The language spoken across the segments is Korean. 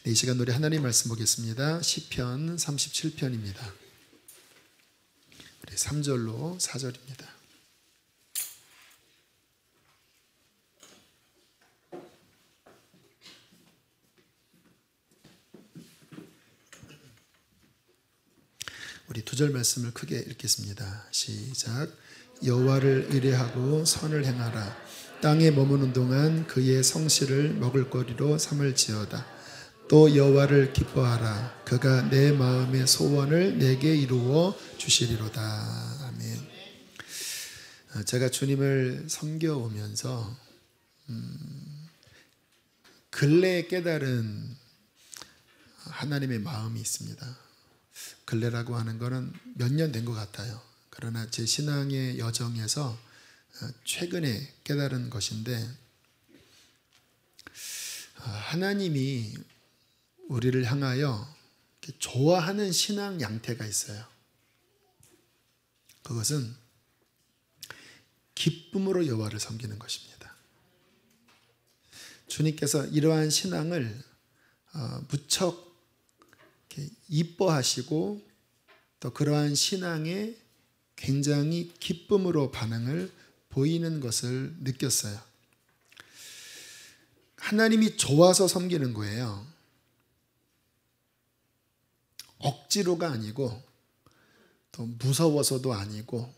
이 시간 우리 하나님 말씀 보겠습니다. 시편 37편입니다. 우리 3절로 4절입니다. 우리 2절 말씀을 크게 읽겠습니다. 시작. 여호와를 의뢰하고 선을 행하라. 땅에 머무는 동안 그의 성실을 먹을거리로 삼을지어다. 또 여호와를 기뻐하라. 그가 내 마음의 소원을 내게 이루어 주시리로다. 아멘. 제가 주님을 섬겨오면서 근래에 깨달은 하나님의 마음이 있습니다. 근래라고 하는 거는 몇 년 된 것 같아요. 그러나 제 신앙의 여정에서 최근에 깨달은 것인데, 하나님이 우리를 향하여 좋아하는 신앙 양태가 있어요. 그것은 기쁨으로 여호와를 섬기는 것입니다. 주님께서 이러한 신앙을 무척 이뻐하시고 또 그러한 신앙에 굉장히 기쁨으로 반응을 보이는 것을 느꼈어요. 하나님이 좋아서 섬기는 거예요. 억지로가 아니고 또 무서워서도 아니고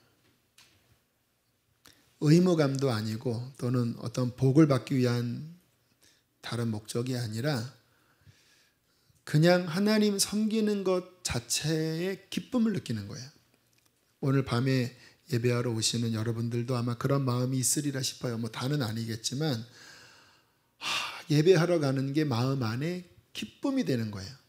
의무감도 아니고 또는 어떤 복을 받기 위한 다른 목적이 아니라 그냥 하나님 섬기는 것 자체에 기쁨을 느끼는 거예요. 오늘 밤에 예배하러 오시는 여러분들도 아마 그런 마음이 있으리라 싶어요. 뭐 다는 아니겠지만 예배하러 가는 게 마음 안에 기쁨이 되는 거예요.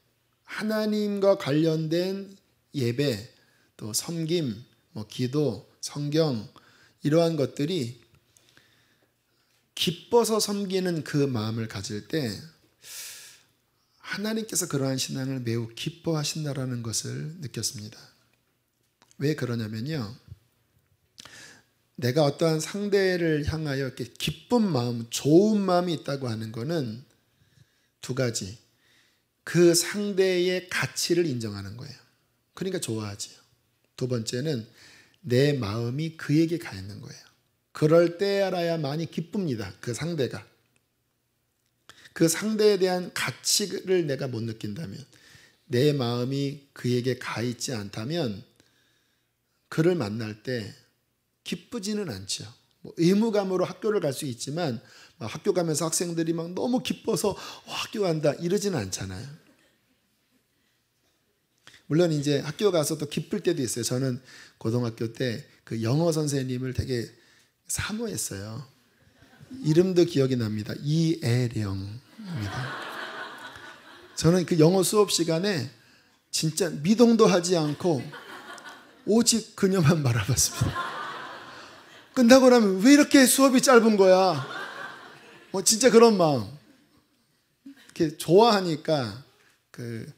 하나님과 관련된 예배, 또 섬김, 기도, 성경 이러한 것들이 기뻐서 섬기는 그 마음을 가질 때 하나님께서 그러한 신앙을 매우 기뻐하신다라는 것을 느꼈습니다. 왜 그러냐면요, 내가 어떠한 상대를 향하여 이렇게 기쁜 마음, 좋은 마음이 있다고 하는 것은 두 가지. 그 상대의 가치를 인정하는 거예요. 그러니까 좋아하지요. 두 번째는 내 마음이 그에게 가 있는 거예요. 그럴 때 알아야만이 기쁩니다. 그 상대가. 그 상대에 대한 가치를 내가 못 느낀다면, 내 마음이 그에게 가 있지 않다면 그를 만날 때 기쁘지는 않죠. 의무감으로 학교를 갈 수 있지만 학교 가면서 학생들이 막 너무 기뻐서 학교 간다 이러지는 않잖아요. 물론 이제 학교 가서 또 기쁠 때도 있어요. 저는 고등학교 때 그 영어 선생님을 되게 사모했어요. 이름도 기억이 납니다. 이애령입니다. 저는 그 영어 수업 시간에 진짜 미동도 하지 않고 오직 그녀만 바라봤습니다. 끝나고 나면 왜 이렇게 수업이 짧은 거야? 진짜 그런 마음. 이렇게 좋아하니까 그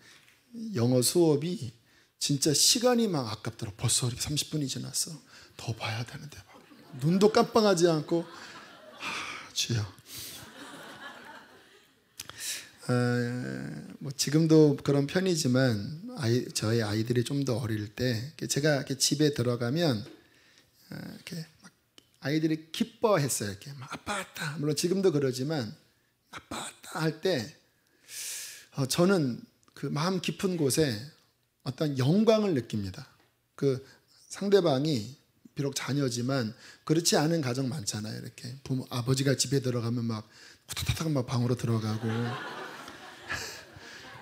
영어 수업이 진짜 시간이 막 아깝더라고. 벌써 이렇게 30분이 지났어. 더 봐야 되는데 막 눈도 깜빡하지 않고 주여. 지금도 그런 편이지만 저희 아이들이 좀 더 어릴 때 제가 이렇게 집에 들어가면 이렇게 막 아이들이 기뻐했어요. 이렇게 막 아빠 왔다. 물론 지금도 그러지만 아빠 왔다 할 때 저는 그 마음 깊은 곳에 어떤 영광을 느낍니다. 그 상대방이 비록 자녀지만 그렇지 않은 가정 많잖아요. 이렇게 부모, 아버지가 집에 들어가면 막 후다닥 막 방으로 들어가고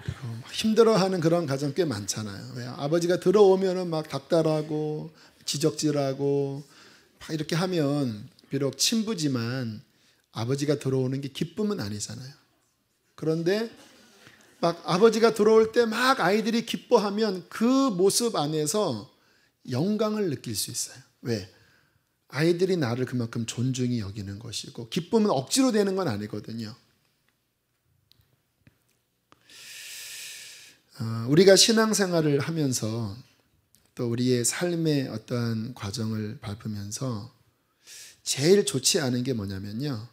그리고 막 힘들어하는 그런 가정 꽤 많잖아요. 왜? 아버지가 들어오면은 막 닥달하고 지적질하고 막 이렇게 하면 비록 친부지만 아버지가 들어오는 게 기쁨은 아니잖아요. 그런데 막 아버지가 들어올 때 막 아이들이 기뻐하면 그 모습 안에서 영광을 느낄 수 있어요. 왜? 아이들이 나를 그만큼 존중히 여기는 것이고, 기쁨은 억지로 되는 건 아니거든요. 우리가 신앙생활을 하면서 또 우리의 삶의 어떠한 과정을 밟으면서 제일 좋지 않은 게 뭐냐면요,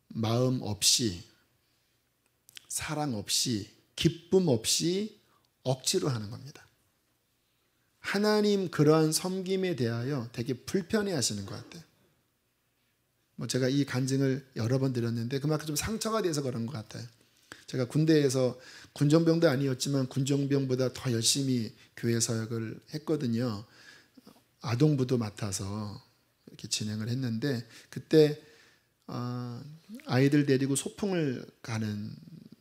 마음 없이, 사랑 없이 기쁨 없이 억지로 하는 겁니다. 하나님 그러한 섬김에 대하여 되게 불편해 하시는 것 같아요. 제가 이 간증을 여러 번 드렸는데 그만큼 좀 상처가 돼서 그런 것 같아요. 제가 군대에서 군종병도 아니었지만 군종병보다 더 열심히 교회 사역을 했거든요. 아동부도 맡아서 이렇게 진행을 했는데 그때 아이들 데리고 소풍을 가는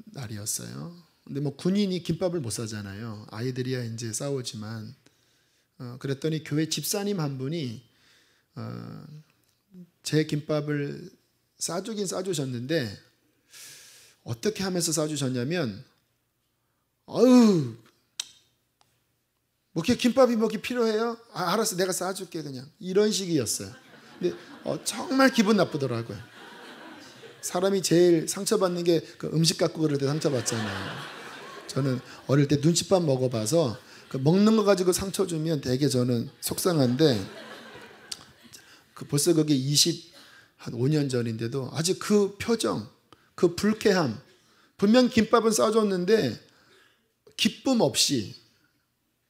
날이었어요. 근데 군인이 김밥을 못 사잖아요. 아이들이야 이제 싸우지만 그랬더니 교회 집사님 한 분이 제 김밥을 싸주긴 싸주셨는데 어떻게 하면서 싸주셨냐면 아유 이렇게 김밥이 뭐게 필요해요? 알았어 내가 싸줄게 그냥 이런 식이었어요. 근데 정말 기분 나쁘더라고요. 사람이 제일 상처받는 게 그 음식 갖고 그럴 때 상처받잖아요. 저는 어릴 때 눈칫밥 먹어봐서 그 먹는 거 가지고 상처 주면 되게 저는 속상한데 벌써 그게 25년 전인데도 아직 그 표정, 그 불쾌함, 분명 김밥은 싸줬는데 기쁨 없이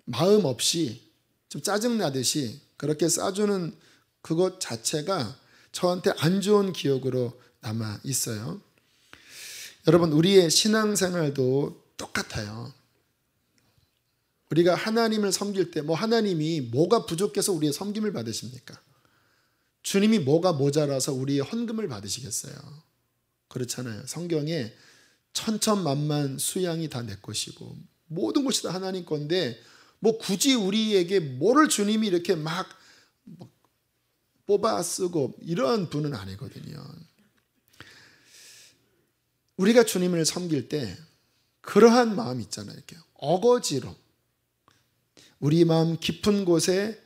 마음 없이 좀 짜증나듯이 그렇게 싸주는 그것 자체가 저한테 안 좋은 기억으로 남아 있어요. 여러분 우리의 신앙생활도 똑같아요. 우리가 하나님을 섬길 때 하나님이 뭐가 부족해서 우리의 섬김을 받으십니까? 주님이 뭐가 모자라서 우리의 헌금을 받으시겠어요? 그렇잖아요. 성경에 천천만만 수양이 다 내 것이고 모든 것이 다 하나님 건데 굳이 우리에게 뭐를 주님이 이렇게 막 뽑아 쓰고 이런 분은 아니거든요. 우리가 주님을 섬길 때 그러한 마음 있잖아요. 이렇게 어거지로 우리 마음 깊은 곳에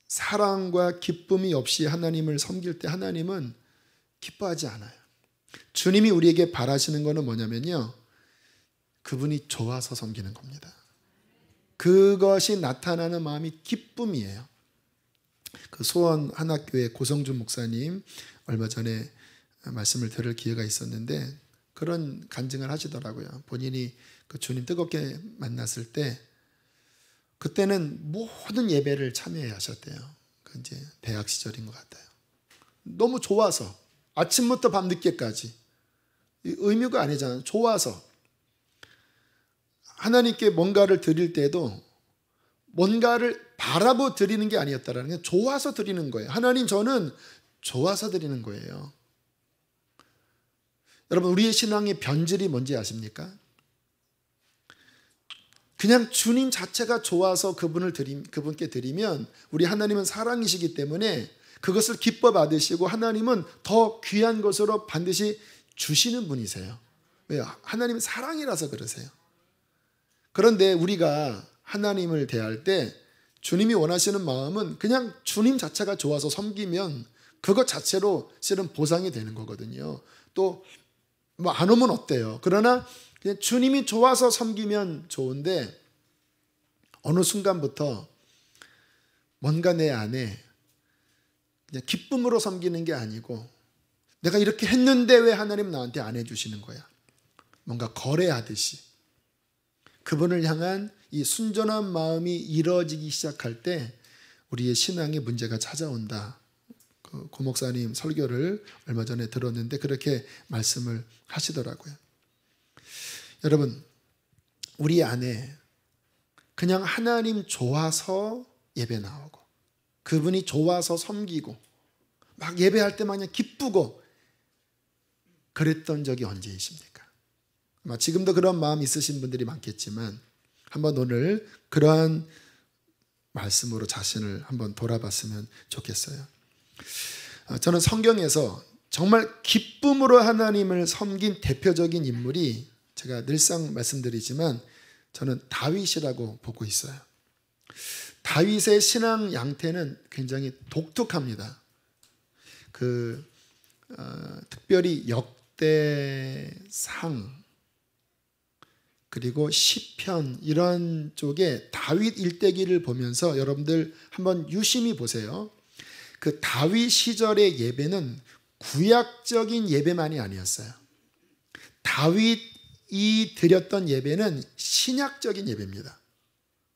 사랑과 기쁨이 없이 하나님을 섬길 때 하나님은 기뻐하지 않아요. 주님이 우리에게 바라시는 것은 뭐냐면요. 그분이 좋아서 섬기는 겁니다. 그것이 나타나는 마음이 기쁨이에요. 그 수원 한학교의 고성준 목사님 얼마 전에 말씀을 들을 기회가 있었는데 그런 간증을 하시더라고요. 본인이 그 주님 뜨겁게 만났을 때 그때는 모든 예배를 참여해 하셨대요. 그 이제 대학 시절인 것 같아요. 너무 좋아서 아침부터 밤늦게까지 의무가 아니잖아요. 좋아서 하나님께 뭔가를 드릴 때도 뭔가를 바라고 드리는 게 아니었다라는 게 좋아서 드리는 거예요. 하나님 저는 좋아서 드리는 거예요. 여러분 우리의 신앙의 변질이 뭔지 아십니까? 그냥 주님 자체가 좋아서 그분께 드리면 우리 하나님은 사랑이시기 때문에 그것을 기뻐 받으시고 하나님은 더 귀한 것으로 반드시 주시는 분이세요. 왜요? 하나님은 사랑이라서 그러세요. 그런데 우리가 하나님을 대할 때 주님이 원하시는 마음은 그냥 주님 자체가 좋아서 섬기면 그것 자체로 실은 보상이 되는 거거든요. 또 안 오면 어때요? 그러나 그냥 주님이 좋아서 섬기면 좋은데 어느 순간부터 뭔가 내 안에 그냥 기쁨으로 섬기는 게 아니고 내가 이렇게 했는데 왜 하나님 나한테 안 해주시는 거야? 뭔가 거래하듯이 그분을 향한 이 순전한 마음이 이루어지기 시작할 때 우리의 신앙에 문제가 찾아온다. 고 목사님 설교를 얼마 전에 들었는데 그렇게 말씀을 하시더라고요. 여러분 우리 안에 그냥 하나님 좋아서 예배 나오고 그분이 좋아서 섬기고 막 예배할 때 마냥 기쁘고 그랬던 적이 언제이십니까? 아마 지금도 그런 마음 있으신 분들이 많겠지만 한번 오늘 그러한 말씀으로 자신을 한번 돌아봤으면 좋겠어요. 저는 성경에서 정말 기쁨으로 하나님을 섬긴 대표적인 인물이 제가 늘상 말씀드리지만 저는 다윗이라고 보고 있어요. 다윗의 신앙 양태는 굉장히 독특합니다. 특별히 역대상 그리고 시편 이런 쪽에 다윗 일대기를 보면서 여러분들 한번 유심히 보세요. 그 다윗 시절의 예배는 구약적인 예배만이 아니었어요. 다윗 이 드렸던 예배는 신약적인 예배입니다.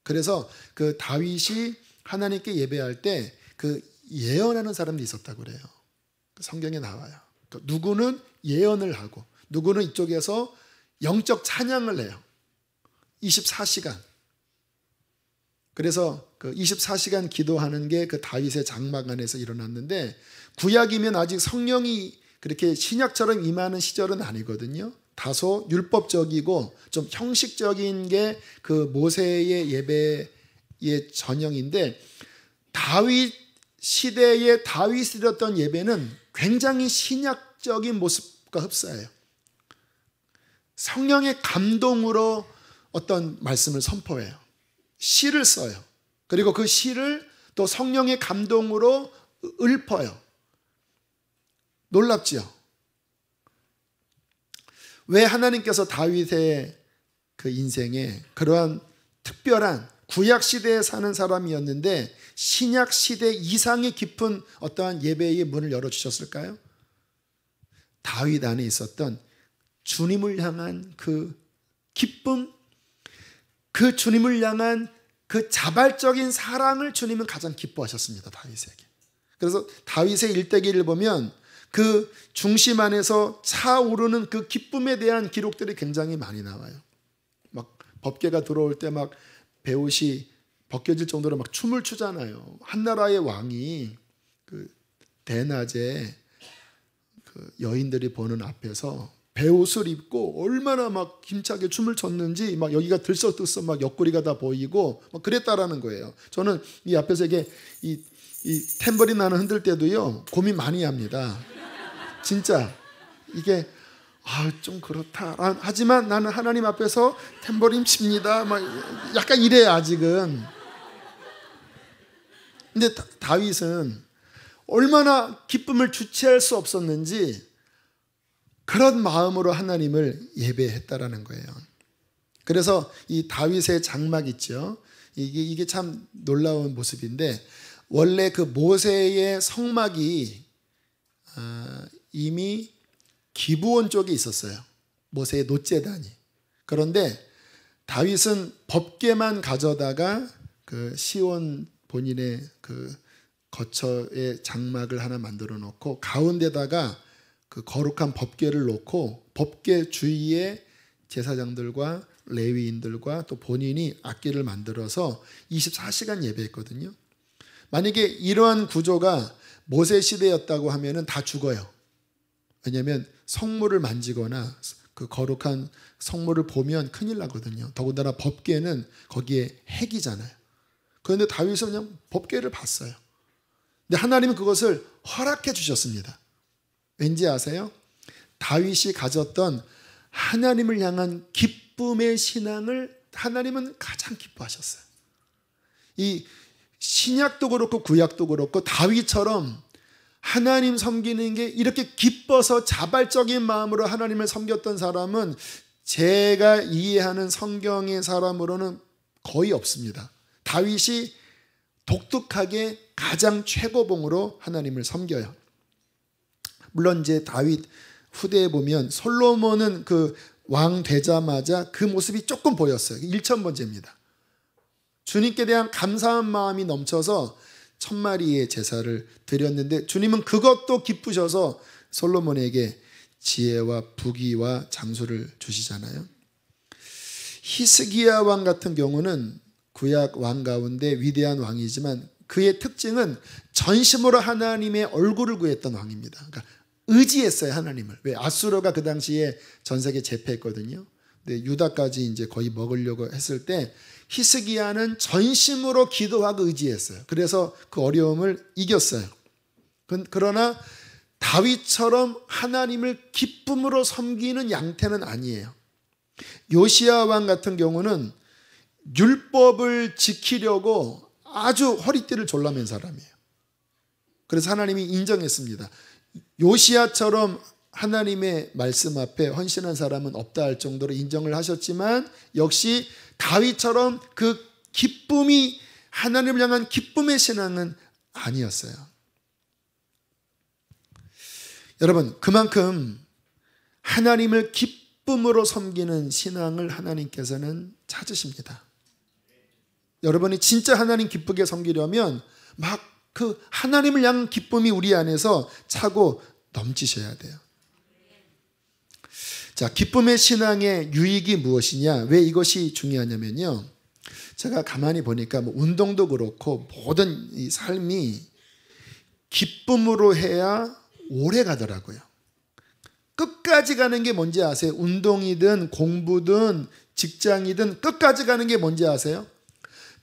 그래서 그 다윗이 하나님께 예배할 때 그 예언하는 사람들이 있었다고 그래요. 성경에 나와요. 누구는 예언을 하고 누구는 이쪽에서 영적 찬양을 해요. 24시간. 그래서 그 24시간 기도하는 게 그 다윗의 장막 안에서 일어났는데, 구약이면 아직 성령이 그렇게 신약처럼 임하는 시절은 아니거든요. 다소 율법적이고 좀 형식적인 게 그 모세의 예배의 전형인데, 다윗 시대에 다윗이 드렸던 예배는 굉장히 신약적인 모습과 흡사해요. 성령의 감동으로 어떤 말씀을 선포해요. 시를 써요. 그리고 그 시를 또 성령의 감동으로 읊어요. 놀랍지요? 왜 하나님께서 다윗의 그 인생에 그러한 특별한 구약 시대에 사는 사람이었는데 신약 시대 이상의 깊은 어떠한 예배의 문을 열어주셨을까요? 다윗 안에 있었던 주님을 향한 그 기쁨, 그 주님을 향한 그 자발적인 사랑을 주님은 가장 기뻐하셨습니다. 다윗에게. 그래서 다윗의 일대기를 보면 그 중심 안에서 차오르는 그 기쁨에 대한 기록들이 굉장히 많이 나와요. 막 법궤가 들어올 때 막 배옷이 벗겨질 정도로 막 춤을 추잖아요. 한나라의 왕이 그 대낮에 그 여인들이 보는 앞에서 배옷을 입고 얼마나 막 힘차게 춤을 췄는지 막 여기가 들썩들썩 막 옆구리가 다 보이고 막 그랬다라는 거예요. 저는 이 앞에서 이게 이 탬버린 하나 흔들 때도요 고민 많이 합니다. 진짜 이게 좀 그렇다. 하지만 나는 하나님 앞에서 탬버린 칩니다. 막 약간 이래요 아직은. 근데 다윗은 얼마나 기쁨을 주체할 수 없었는지 그런 마음으로 하나님을 예배했다라는 거예요. 그래서 이 다윗의 장막 있죠. 이게 참 놀라운 모습인데, 원래 그 모세의 성막이 이미 기브온 쪽에 있었어요. 모세의 놋제단이. 그런데 다윗은 법궤만 가져다가 그 시온 본인의 그 거처의 장막을 하나 만들어 놓고 가운데다가 그 거룩한 법궤를 놓고 법궤 주위에 제사장들과 레위인들과 또 본인이 악기를 만들어서 24시간 예배했거든요. 만약에 이러한 구조가 모세 시대였다고 하면은 다 죽어요. 왜냐하면 성물을 만지거나 그 거룩한 성물을 보면 큰일 나거든요. 더군다나 법궤는 거기에 핵이잖아요. 그런데 다윗은 그냥 법궤를 봤어요. 근데 하나님은 그것을 허락해 주셨습니다. 왠지 아세요? 다윗이 가졌던 하나님을 향한 기쁨의 신앙을 하나님은 가장 기뻐하셨어요. 이 신약도 그렇고 구약도 그렇고 다윗처럼 하나님 섬기는 게 이렇게 기뻐서 자발적인 마음으로 하나님을 섬겼던 사람은 제가 이해하는 성경의 사람으로는 거의 없습니다. 다윗이 독특하게 가장 최고봉으로 하나님을 섬겨요. 물론 이제 다윗 후대에 보면 솔로몬은 그 왕 되자마자 그 모습이 조금 보였어요. 1000번째입니다. 주님께 대한 감사한 마음이 넘쳐서 1000마리의 제사를 드렸는데 주님은 그것도 기쁘셔서 솔로몬에게 지혜와 부귀와 장수를 주시잖아요. 히스기야 왕 같은 경우는 구약 왕 가운데 위대한 왕이지만 그의 특징은 전심으로 하나님의 얼굴을 구했던 왕입니다. 그러니까 의지했어요 하나님을. 왜? 아수르가 그 당시에 전 세계 제패했거든요. 근데 유다까지 이제 거의 먹으려고 했을 때 히스기야는 전심으로 기도하고 의지했어요. 그래서 그 어려움을 이겼어요. 그러나 다윗처럼 하나님을 기쁨으로 섬기는 양태는 아니에요. 요시야 왕 같은 경우는 율법을 지키려고 아주 허리띠를 졸라맨 사람이에요. 그래서 하나님이 인정했습니다. 요시야처럼 하나님의 말씀 앞에 헌신한 사람은 없다 할 정도로 인정을 하셨지만 역시 다윗처럼 그 기쁨이 하나님을 향한 기쁨의 신앙은 아니었어요. 여러분, 그만큼 하나님을 기쁨으로 섬기는 신앙을 하나님께서는 찾으십니다. 여러분이 진짜 하나님 기쁘게 섬기려면 막 그 하나님을 향한 기쁨이 우리 안에서 차고 넘치셔야 돼요. 자, 기쁨의 신앙의 유익이 무엇이냐? 왜 이것이 중요하냐면요. 제가 가만히 보니까 뭐 운동도 그렇고 모든 이 삶이 기쁨으로 해야 오래 가더라고요. 끝까지 가는 게 뭔지 아세요? 운동이든 공부든 직장이든 끝까지 가는 게 뭔지 아세요?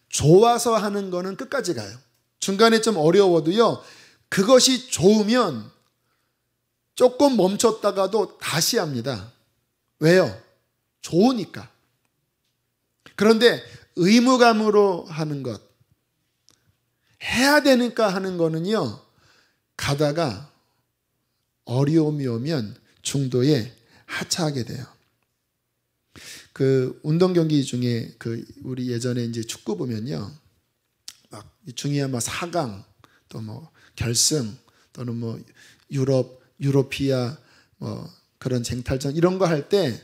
좋아서 하는 거는 끝까지 가요. 중간에 좀 어려워도요. 그것이 좋으면 조금 멈췄다가도 다시 합니다. 왜요? 좋으니까. 그런데 의무감으로 하는 것, 해야 되니까 하는 거는요. 가다가 어려움이 오면 중도에 하차하게 돼요. 그 운동 경기 중에 그 우리 예전에 이제 축구 보면요. 막 중요한 뭐 4강 또 뭐 결승 또는 뭐 유로피아 뭐 그런 쟁탈전 이런 거 할 때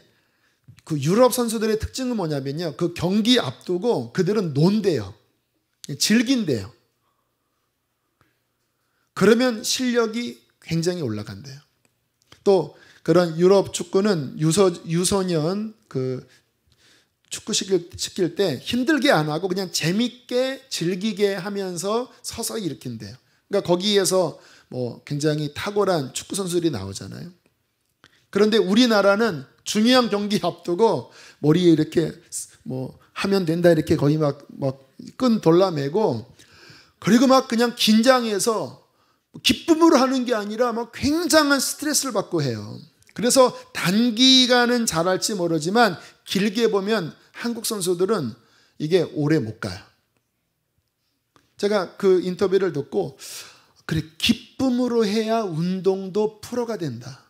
그 유럽 선수들의 특징은 뭐냐면요. 그 경기 앞두고 그들은 논대요. 즐긴대요. 그러면 실력이 굉장히 올라간대요. 또 그런 유럽 축구는 유소년 그 축구 시킬 때 힘들게 안 하고 그냥 재밌게 즐기게 하면서 서서히 일으킨대요. 그러니까 거기에서 뭐 굉장히 탁월한 축구 선수들이 나오잖아요. 그런데 우리나라는 중요한 경기 앞두고 머리에 이렇게 뭐 하면 된다 이렇게 거의 막 끈 돌라매고 그리고 막 그냥 긴장해서 기쁨으로 하는 게 아니라 막 굉장한 스트레스를 받고 해요. 그래서 단기간은 잘할지 모르지만 길게 보면 한국 선수들은 이게 오래 못 가요. 제가 그 인터뷰를 듣고 그래 기쁨으로 해야 운동도 프로가 된다.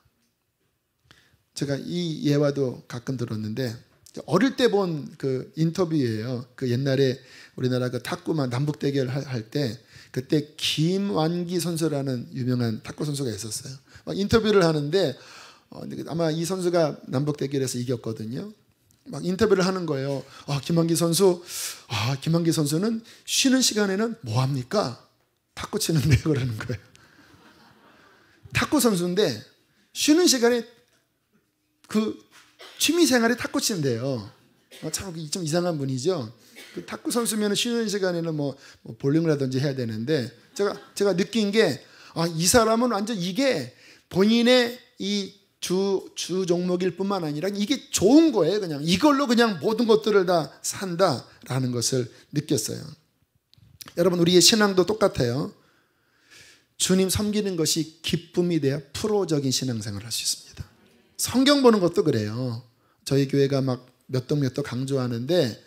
제가 이 예화도 가끔 들었는데 어릴 때 본 그 인터뷰예요. 그 옛날에 우리나라 그 탁구만 남북 대결 할 때 그때 김완기 선수라는 유명한 탁구 선수가 있었어요. 막 인터뷰를 하는데 아마 이 선수가 남북 대결에서 이겼거든요. 막 인터뷰를 하는 거예요. 김완기 선수는 쉬는 시간에는 뭐 합니까? 탁구 치는데 그러는 거예요. 탁구 선수인데 쉬는 시간에 그 취미 생활에 탁구 친대요. 참 좀 이상한 분이죠. 그 탁구 선수면 쉬는 시간에는 뭐 볼링을 하든지 해야 되는데 제가 느낀 게 이 사람은 완전 이게 본인의 이 주 종목일 뿐만 아니라 이게 좋은 거예요. 그냥 이걸로 그냥 모든 것들을 다 산다라는 것을 느꼈어요. 여러분 우리의 신앙도 똑같아요. 주님 섬기는 것이 기쁨이 돼야 프로적인 신앙생활을 할 수 있습니다. 성경 보는 것도 그래요. 저희 교회가 막 몇 동 강조하는데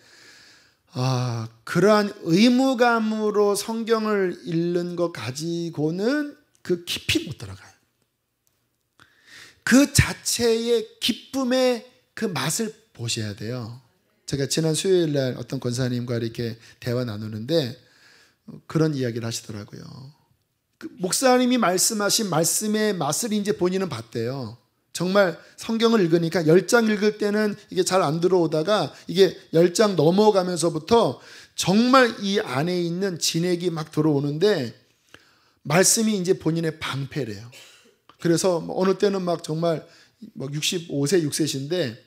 그러한 의무감으로 성경을 읽는 것 가지고는 그 깊이 못 들어가요. 그 자체의 기쁨의 그 맛을 보셔야 돼요. 제가 지난 수요일 날 어떤 권사님과 이렇게 대화 나누는데 그런 이야기를 하시더라고요. 그 목사님이 말씀하신 말씀의 맛을 이제 본인은 봤대요. 정말 성경을 읽으니까 10장 읽을 때는 이게 잘 안 들어오다가 이게 10장 넘어가면서부터 정말 이 안에 있는 진액이 막 들어오는데 말씀이 이제 본인의 방패래요. 그래서 어느 때는 막 정말 65세, 6세신데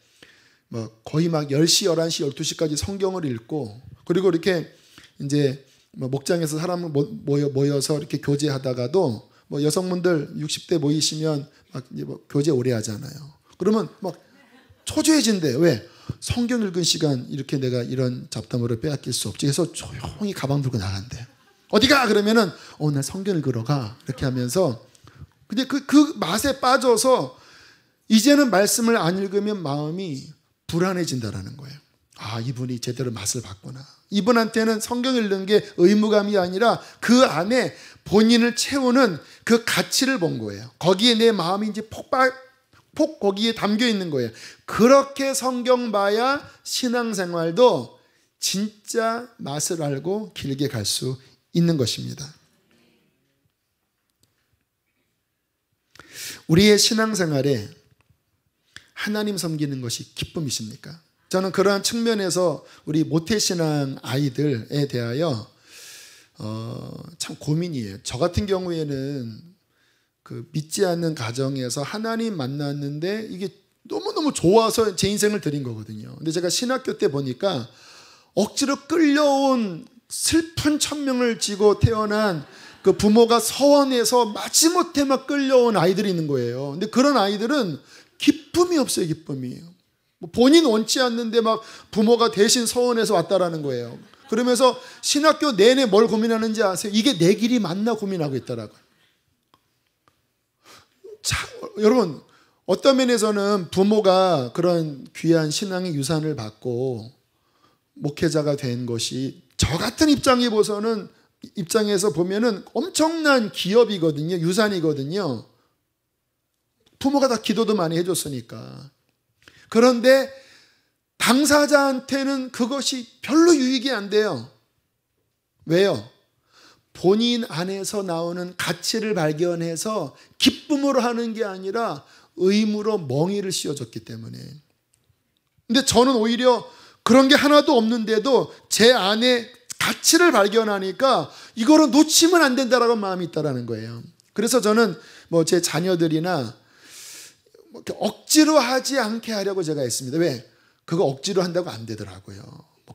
거의 막 10시, 11시, 12시까지 성경을 읽고 그리고 이렇게 이제 목장에서 사람 모여서 이렇게 교제하다가도 여성분들 60대 모이시면 막 교제 오래 하잖아요. 그러면 막 초조해진대요. 왜? 성경 읽은 시간 이렇게 내가 이런 잡담으로 빼앗길 수 없지. 그래서 조용히 가방 들고 나간대요. 어디가? 그러면은 나 성경 읽으러 가. 이렇게 하면서 근데 그 맛에 빠져서 이제는 말씀을 안 읽으면 마음이 불안해진다라는 거예요. 이분이 제대로 맛을 봤구나. 이분한테는 성경 읽는 게 의무감이 아니라 그 안에 본인을 채우는 그 가치를 본 거예요. 거기에 내 마음이 이제 폭 거기에 담겨 있는 거예요. 그렇게 성경 봐야 신앙생활도 진짜 맛을 알고 길게 갈 수 있는 것입니다. 우리의 신앙생활에 하나님 섬기는 것이 기쁨이십니까? 저는 그러한 측면에서 우리 모태신앙 아이들에 대하여 참 고민이에요. 저 같은 경우에는 그 믿지 않는 가정에서 하나님 만났는데 이게 너무너무 좋아서 제 인생을 드린 거거든요. 근데 제가 신학교 때 보니까 억지로 끌려온 슬픈 천명을 지고 태어난 그 부모가 서원해서 마지못해 막 끌려온 아이들이 있는 거예요. 근데 그런 아이들은 기쁨이 없어요. 기쁨이. 본인 원치 않는데 막 부모가 대신 서원해서 왔다라는 거예요. 그러면서 신학교 내내 뭘 고민하는지 아세요? 이게 내 길이 맞나 고민하고 있더라고요. 참, 여러분 어떤 면에서는 부모가 그런 귀한 신앙의 유산을 받고 목회자가 된 것이 저 같은 입장에서 보면은 엄청난 기업이거든요. 유산이거든요. 부모가 다 기도도 많이 해줬으니까. 그런데 당사자한테는 그것이 별로 유익이 안 돼요. 왜요? 본인 안에서 나오는 가치를 발견해서 기쁨으로 하는 게 아니라 의무로 멍이를 씌워줬기 때문에. 근데 저는 오히려 그런 게 하나도 없는데도 제 안에 가치를 발견하니까 이거를 놓치면 안 된다라고 마음이 있다라는 거예요. 그래서 저는 뭐 제 자녀들이나 억지로 하지 않게 하려고 제가 했습니다. 왜? 그거 억지로 한다고 안 되더라고요.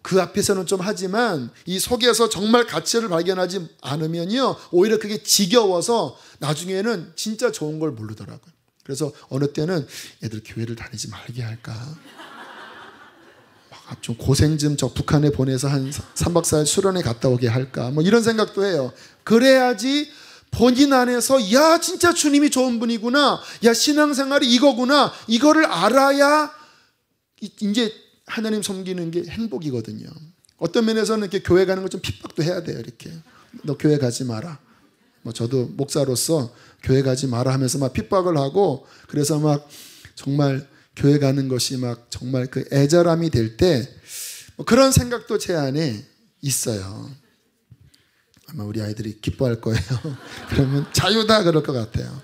그 앞에서는 좀 하지만 이 속에서 정말 가치를 발견하지 않으면요 오히려 그게 지겨워서 나중에는 진짜 좋은 걸 모르더라고요. 그래서 어느 때는 애들 교회를 다니지 말게 할까, 좀 고생 좀 저 북한에 보내서 한 3박 4일 수련회 갔다 오게 할까, 뭐 이런 생각도 해요. 그래야지 본인 안에서 야 진짜 주님이 좋은 분이구나, 야 신앙생활이 이거구나, 이거를 알아야 이제 하나님 섬기는 게 행복이거든요. 어떤 면에서는 이렇게 교회 가는 거 좀 핍박도 해야 돼요. 이렇게 너 교회 가지 마라. 뭐 저도 목사로서 교회 가지 마라 하면서 막 핍박을 하고, 그래서 막 정말 교회 가는 것이 막 정말 그 애절함이 될 때 그런 생각도 제 안에 있어요. 아마 우리 아이들이 기뻐할 거예요. 그러면 자유다 그럴 것 같아요.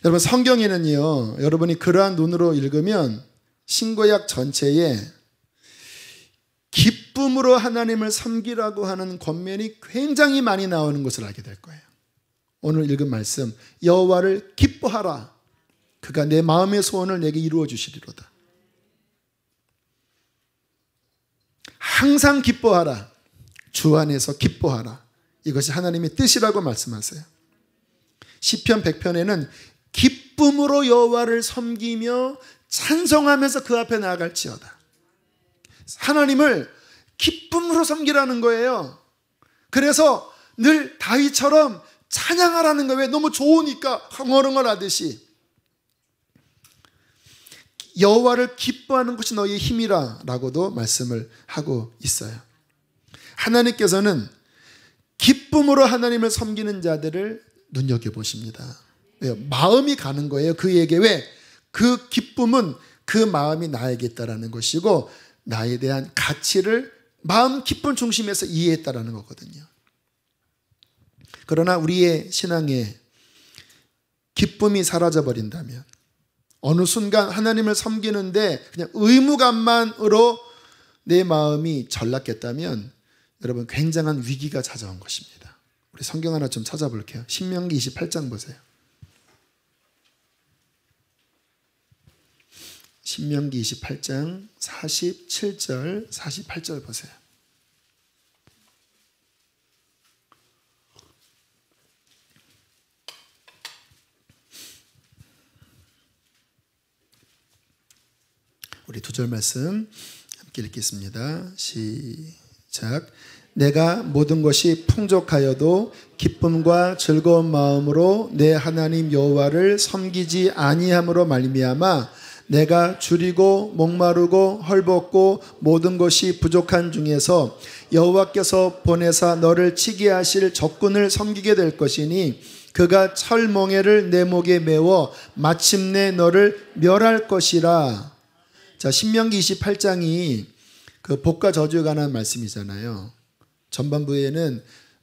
여러분 성경에는요, 여러분이 그러한 눈으로 읽으면 신구약 전체에 기쁨으로 하나님을 섬기라고 하는 권면이 굉장히 많이 나오는 것을 알게 될 거예요. 오늘 읽은 말씀, 여호와를 기뻐하라. 그가 내 마음의 소원을 내게 이루어 주시리로다. 항상 기뻐하라. 주 안에서 기뻐하라. 이것이 하나님의 뜻이라고 말씀하세요. 시편 100편에는 기쁨으로 여호와를 섬기며 찬송하면서 그 앞에 나아갈지어다. 하나님을 기쁨으로 섬기라는 거예요. 그래서 늘 다윗처럼 찬양하라는 거예요. 왜? 너무 좋으니까 흥얼흥얼 하듯이. 여호와를 기뻐하는 것이 너희의 힘이라 라고도 말씀을 하고 있어요. 하나님께서는 기쁨으로 하나님을 섬기는 자들을 눈여겨보십니다. 왜요? 마음이 가는 거예요. 그에게. 왜? 그 기쁨은 그 마음이 나에게 있다라는 것이고 나에 대한 가치를 마음 기쁨 중심에서 이해했다라는 거거든요. 그러나 우리의 신앙에 기쁨이 사라져버린다면, 어느 순간 하나님을 섬기는데 그냥 의무감만으로 내 마음이 전락했다면 여러분 굉장한 위기가 찾아온 것입니다. 우리 성경 하나 좀 찾아볼게요. 신명기 28장 보세요. 신명기 28장 47절 48절 보세요. 우리 두 절 말씀 함께 읽겠습니다. 시작. 내가 모든 것이 풍족하여도 기쁨과 즐거운 마음으로 내 하나님 여호와를 섬기지 아니함으로 말미암아 내가 줄이고 목마르고 헐벗고 모든 것이 부족한 중에서 여호와께서 보내사 너를 치게 하실 적군을 섬기게 될 것이니 그가 철멍에를 내 목에 메워 마침내 너를 멸할 것이라. 자, 신명기 28장이 그 복과 저주에 관한 말씀이잖아요. 전반부에는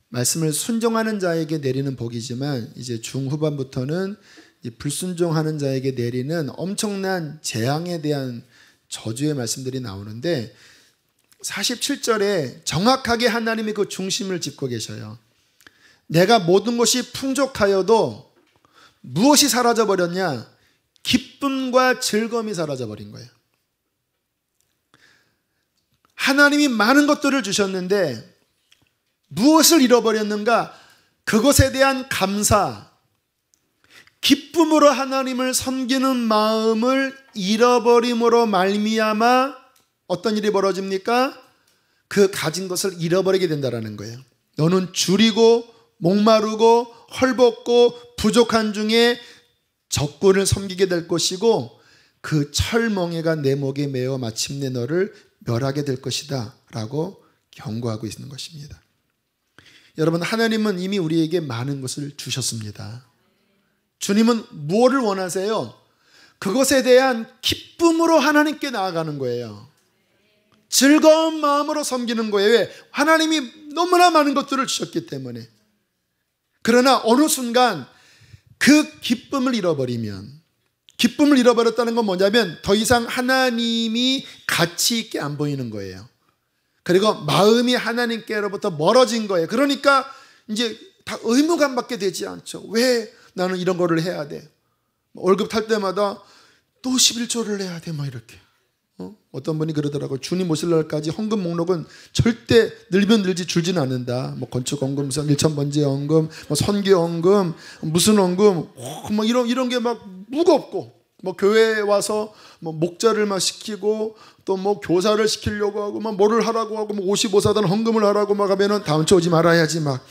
말씀을 순종하는 자에게 내리는 복이지만 이제 중후반부터는 이 불순종하는 자에게 내리는 엄청난 재앙에 대한 저주의 말씀들이 나오는데 47절에 정확하게 하나님이 그 중심을 짚고 계셔요. 내가 모든 것이 풍족하여도 무엇이 사라져버렸냐? 기쁨과 즐거움이 사라져버린 거예요. 하나님이 많은 것들을 주셨는데 무엇을 잃어버렸는가? 그것에 대한 감사, 기쁨으로 하나님을 섬기는 마음을 잃어버림으로 말미암아 어떤 일이 벌어집니까? 그 가진 것을 잃어버리게 된다는 거예요. 너는 줄이고 목마르고 헐벗고 부족한 중에 적군을 섬기게 될 것이고 그 철멍에가 내 목에 매어 마침내 너를 멸하게 될 것이다 라고 경고하고 있는 것입니다. 여러분, 하나님은 이미 우리에게 많은 것을 주셨습니다. 주님은 무엇을 원하세요? 그것에 대한 기쁨으로 하나님께 나아가는 거예요. 즐거운 마음으로 섬기는 거예요. 왜? 하나님이 너무나 많은 것들을 주셨기 때문에. 그러나 어느 순간 그 기쁨을 잃어버리면, 기쁨을 잃어버렸다는 건 뭐냐면 더 이상 하나님이 가치 있게 안 보이는 거예요. 그리고 마음이 하나님께로부터 멀어진 거예요. 그러니까 이제 다 의무감밖에 되지 않죠. 왜 나는 이런 거를 해야 돼? 월급 탈 때마다 또 11조를 내야 돼. 막 이렇게. 어떤 분이 그러더라고요. 주님 오실 날까지 헌금 목록은 절대 늘면 늘지 줄지는 않는다. 뭐 건축헌금, 1,000번째 헌금, 뭐 선교 헌금, 무슨 헌금, 뭐 이런 게 막 무겁고, 뭐 교회에 와서 뭐 목자를 막 시키고 또 뭐 교사를 시키려고 하고 막 뭐를 하라고 하고 뭐 55사단 헌금을 하라고 막 하면은 다음 주 오지 말아야지 막.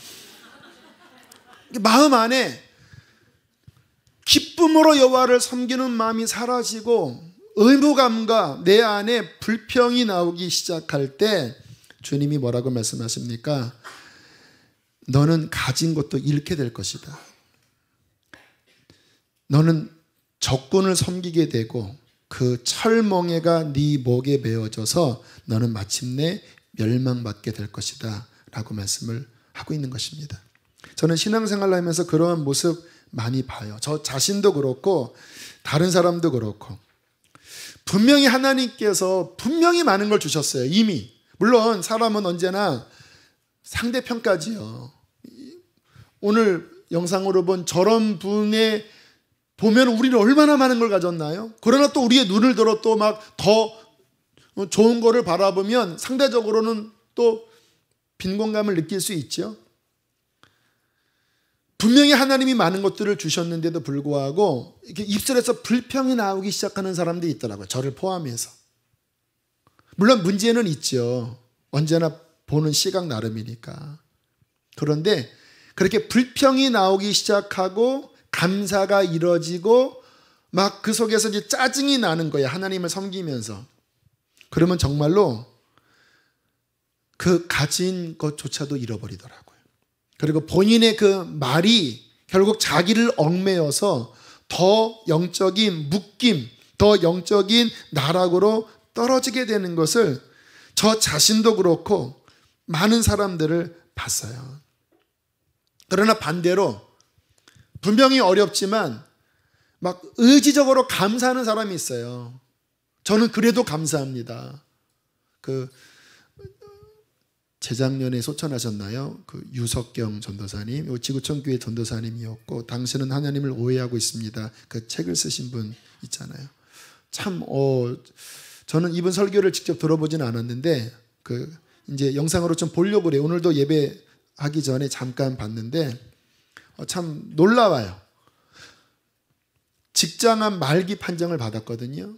마음 안에 기쁨으로 여호와를 섬기는 마음이 사라지고 의무감과 내 안에 불평이 나오기 시작할 때 주님이 뭐라고 말씀하십니까? 너는 가진 것도 잃게 될 것이다. 너는 적군을 섬기게 되고 그 철멍에가 네 목에 메어져서 너는 마침내 멸망받게 될 것이다 라고 말씀을 하고 있는 것입니다. 저는 신앙생활을 하면서 그러한 모습 많이 봐요. 저 자신도 그렇고 다른 사람도 그렇고 분명히 하나님께서 분명히 많은 걸 주셨어요. 이미. 물론 사람은 언제나 상대편까지요. 오늘 영상으로 본 저런 분의 보면 우리는 얼마나 많은 걸 가졌나요? 그러나 또 우리의 눈을 들어 또 막 더 좋은 거를 바라보면 상대적으로는 또 빈곤감을 느낄 수 있죠. 분명히 하나님이 많은 것들을 주셨는데도 불구하고 이렇게 입술에서 불평이 나오기 시작하는 사람들이 있더라고요. 저를 포함해서. 물론 문제는 있죠. 언제나 보는 시각 나름이니까. 그런데 그렇게 불평이 나오기 시작하고 감사가 이뤄지고 막 그 속에서 이제 짜증이 나는 거예요. 하나님을 섬기면서. 그러면 정말로 그 가진 것조차도 잃어버리더라고요. 그리고 본인의 그 말이 결국 자기를 얽매여서 더 영적인 묶임, 더 영적인 나락으로 떨어지게 되는 것을 저 자신도 그렇고 많은 사람들을 봤어요. 그러나 반대로 분명히 어렵지만 막 의지적으로 감사하는 사람이 있어요. 저는 그래도 감사합니다. 재작년에 소천하셨나요? 유석경 전도사님, 지구촌 교회 전도사님이었고 당신은 하나님을 오해하고 있습니다. 그 책을 쓰신 분 있잖아요. 참 저는 이분 설교를 직접 들어보지는 않았는데 이제 영상으로 좀 보려고 그래요. 오늘도 예배하기 전에 잠깐 봤는데 참 놀라워요. 직장암 말기 판정을 받았거든요.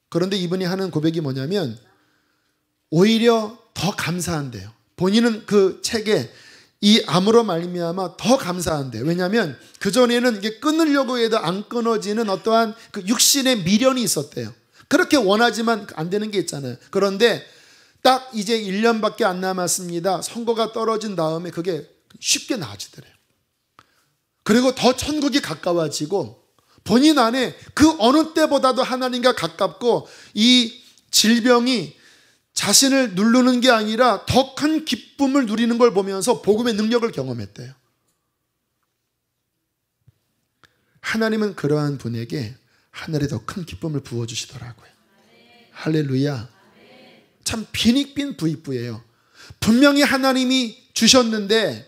그런데 이분이 하는 고백이 뭐냐면 오히려 더 감사한대요. 본인은 그 책에 이 암으로 말미암아 더 감사한대요. 왜냐하면 그전에는 이게 끊으려고 해도 안 끊어지는 어떠한 그 육신의 미련이 있었대요. 그렇게 원하지만 안 되는 게 있잖아요. 그런데 딱 이제 1년밖에 안 남았습니다. 선거가 떨어진 다음에 그게 쉽게 나아지더래요. 그리고 더 천국이 가까워지고 본인 안에 그 어느 때보다도 하나님과 가깝고 이 질병이 자신을 누르는 게 아니라 더 큰 기쁨을 누리는 걸 보면서 복음의 능력을 경험했대요. 하나님은 그러한 분에게 하늘에 더 큰 기쁨을 부어주시더라고요. 할렐루야. 참 빈익빈 부익부예요. 분명히 하나님이 주셨는데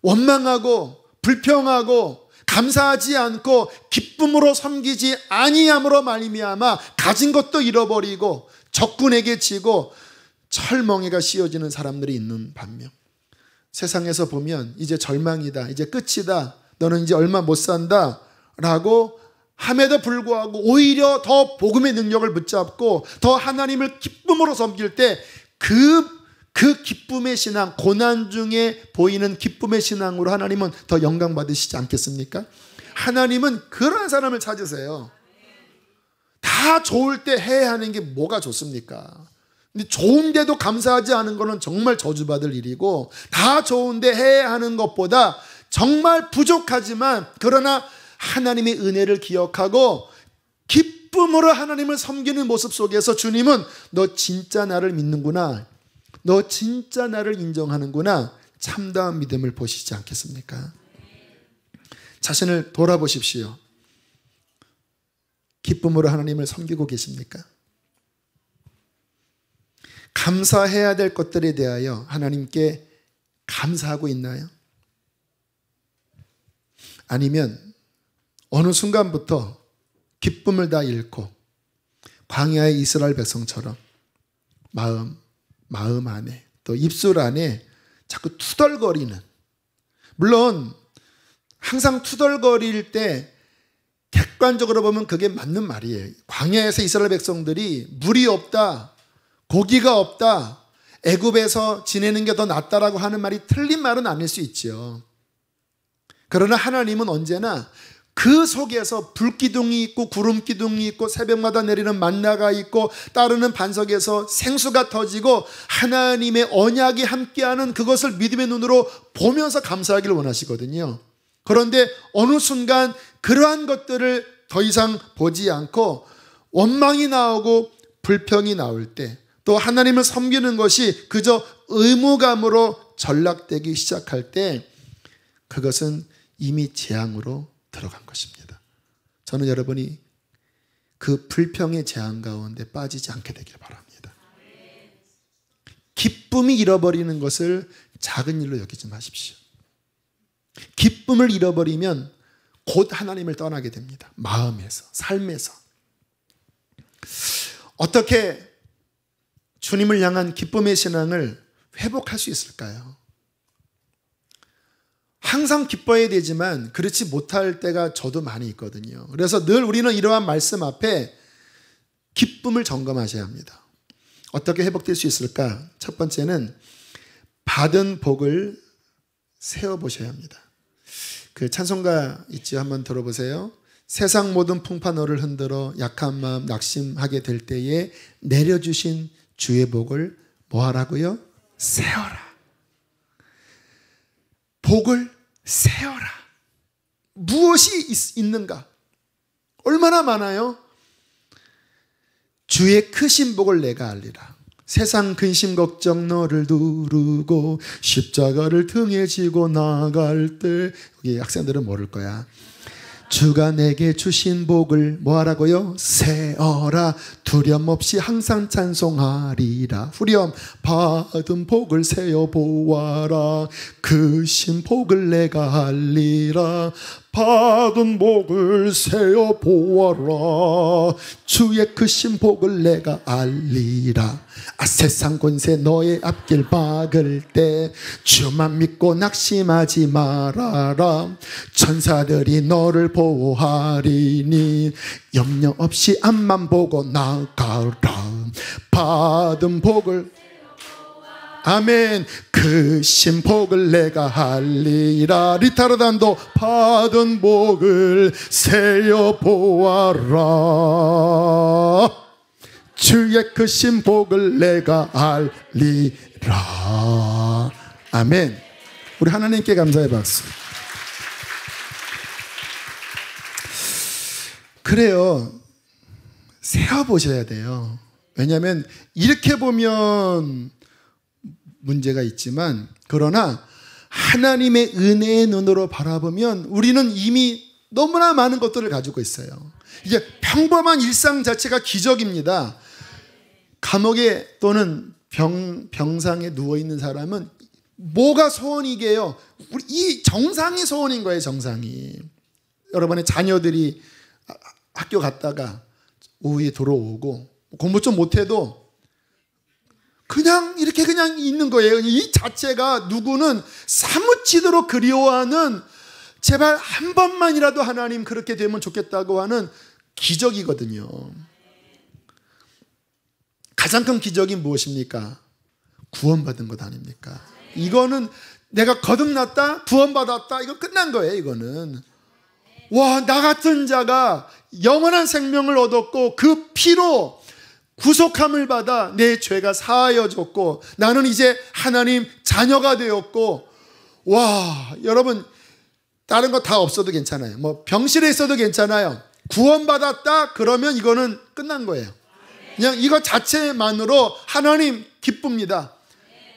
원망하고 불평하고 감사하지 않고 기쁨으로 섬기지 아니함으로 말미암아 가진 것도 잃어버리고 적군에게 지고 철멍에가 씌워지는 사람들이 있는 반면, 세상에서 보면 이제 절망이다, 이제 끝이다, 너는 이제 얼마 못 산다 라고 함에도 불구하고 오히려 더 복음의 능력을 붙잡고 더 하나님을 기쁨으로 섬길 때 그 기쁨의 신앙, 고난 중에 보이는 기쁨의 신앙으로 하나님은 더 영광 받으시지 않겠습니까? 하나님은 그런 사람을 찾으세요. 다 좋을 때 해하는 게 뭐가 좋습니까? 근데 좋은데도 감사하지 않은 거는 정말 저주받을 일이고, 다 좋은데 해하는 것보다 정말 부족하지만 그러나 하나님의 은혜를 기억하고 기쁨으로 하나님을 섬기는 모습 속에서 주님은 너 진짜 나를 믿는구나, 너 진짜 나를 인정하는구나, 참다운 믿음을 보시지 않겠습니까? 자신을 돌아보십시오. 기쁨으로 하나님을 섬기고 계십니까? 감사해야 될 것들에 대하여 하나님께 감사하고 있나요? 아니면 어느 순간부터 기쁨을 다 잃고 광야의 이스라엘 백성처럼 마음 안에 또 입술 안에 자꾸 투덜거리는, 물론 항상 투덜거릴 때 객관적으로 보면 그게 맞는 말이에요. 광야에서 이스라엘 백성들이 물이 없다, 고기가 없다, 애굽에서 지내는 게 더 낫다라고 하는 말이 틀린 말은 아닐 수 있죠. 그러나 하나님은 언제나 그 속에서 불기둥이 있고 구름기둥이 있고 새벽마다 내리는 만나가 있고 따르는 반석에서 생수가 터지고 하나님의 언약이 함께하는 그것을 믿음의 눈으로 보면서 감사하기를 원하시거든요. 그런데 어느 순간 그러한 것들을 더 이상 보지 않고 원망이 나오고 불평이 나올 때, 또 하나님을 섬기는 것이 그저 의무감으로 전락되기 시작할 때, 그것은 이미 재앙으로 들어간 것입니다. 저는 여러분이 그 불평의 재앙 가운데 빠지지 않게 되길 바랍니다. 기쁨이 잃어버리는 것을 작은 일로 여기지 마십시오. 기쁨을 잃어버리면 곧 하나님을 떠나게 됩니다. 마음에서, 삶에서. 어떻게 주님을 향한 기쁨의 신앙을 회복할 수 있을까요? 항상 기뻐야 되지만 그렇지 못할 때가 저도 많이 있거든요. 그래서 늘 우리는 이러한 말씀 앞에 기쁨을 점검하셔야 합니다. 어떻게 회복될 수 있을까? 첫 번째는 받은 복을 세어보셔야 합니다. 그 찬송가 있죠? 한번 들어보세요. 세상 모든 풍파 너를 흔들어 약한 마음 낙심하게 될 때에 내려주신 주의 복을 뭐 하라고요? 세어라. 복을 세어라. 무엇이 있는가? 얼마나 많아요? 주의 크신 복을 내가 알리라. 세상 근심 걱정 너를 두르고 십자가를 등에 지고 나갈 때, 여기 학생들은 모를 거야. 주가 내게 주신 복을 뭐 하라고요? 세어라. 두려움 없이 항상 찬송하리라. 후렴 받은 복을 세어 보아라. 크신 복을 내가 알리라. 받은 복을 세어 보아라. 주의 크신 복을 내가 알리라. 아, 세상 권세 너의 앞길 막을 때 주만 믿고 낙심하지 말아라. 천사들이 너를 보호하리니 염려 없이 앞만 보고 나가라. 받은 복을, 아멘, 크신 복을 내가 알리라. 리타르단도 받은 복을 세어 보아라. 주의 크신 복을 내가 알리라. 아멘. 우리 하나님께 감사의 박수. 그래요. 세어보셔야 돼요. 왜냐하면 이렇게 보면 문제가 있지만, 그러나 하나님의 은혜의 눈으로 바라보면 우리는 이미 너무나 많은 것들을 가지고 있어요. 이게 평범한 일상 자체가 기적입니다. 감옥에 또는 병상에 누워있는 사람은 뭐가 소원이게요? 이 정상이 소원인 거예요. 정상이. 여러분의 자녀들이 학교 갔다가 오후에 돌아오고 공부 좀 못해도 그냥 이렇게 그냥 있는 거예요. 이 자체가 누구는 사무치도록 그리워하는, 제발 한 번만이라도 하나님 그렇게 되면 좋겠다고 하는 기적이거든요. 가장 큰 기적이 무엇입니까? 구원받은 것 아닙니까? 이거는 내가 거듭났다, 구원받았다, 이거 끝난 거예요. 이거는 와, 나 같은 자가 영원한 생명을 얻었고 그 피로 구속함을 받아 내 죄가 사하여졌고 나는 이제 하나님 자녀가 되었고, 와, 여러분 다른 거 다 없어도 괜찮아요. 뭐 병실에 있어도 괜찮아요. 구원받았다 그러면 이거는 끝난 거예요. 그냥 이거 자체만으로 하나님 기쁩니다.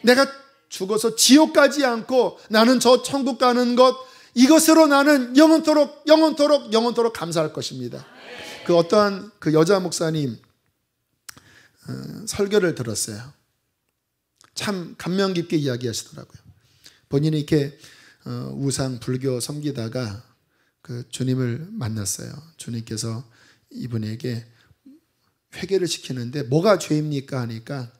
내가 죽어서 지옥 가지 않고 나는 저 천국 가는 것, 이것으로 나는 영원토록 감사할 것입니다. 그 어떠한 그 여자 목사님 설교를 들었어요. 참 감명 깊게 이야기하시더라고요. 본인이 이렇게 우상 불교 섬기다가 그 주님을 만났어요. 주님께서 이분에게 회개를 시키는데 뭐가 죄입니까 하니까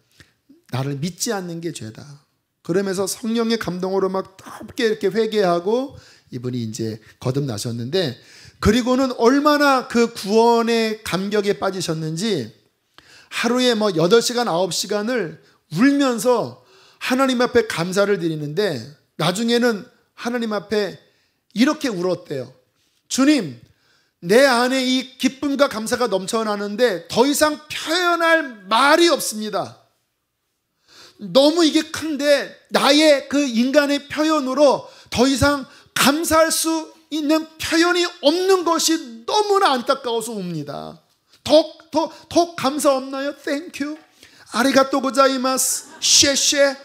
나를 믿지 않는 게 죄다. 그러면서 성령의 감동으로 막 뜨겁게 이렇게 회개하고 이분이 이제 거듭나셨는데, 그리고는 얼마나 그 구원의 감격에 빠지셨는지 하루에 뭐 8시간 9시간을 울면서 하나님 앞에 감사를 드리는데, 나중에는 하나님 앞에 이렇게 울었대요. 주님, 내 안에 이 기쁨과 감사가 넘쳐나는데 더 이상 표현할 말이 없습니다. 너무 이게 큰데 나의 그 인간의 표현으로 더 이상 감사할 수 있는 표현이 없는 것이 너무나 안타까워서 웁니다. 더 감사 없나요? Thank you, 아리가또 고자이마스, 쉐쉐.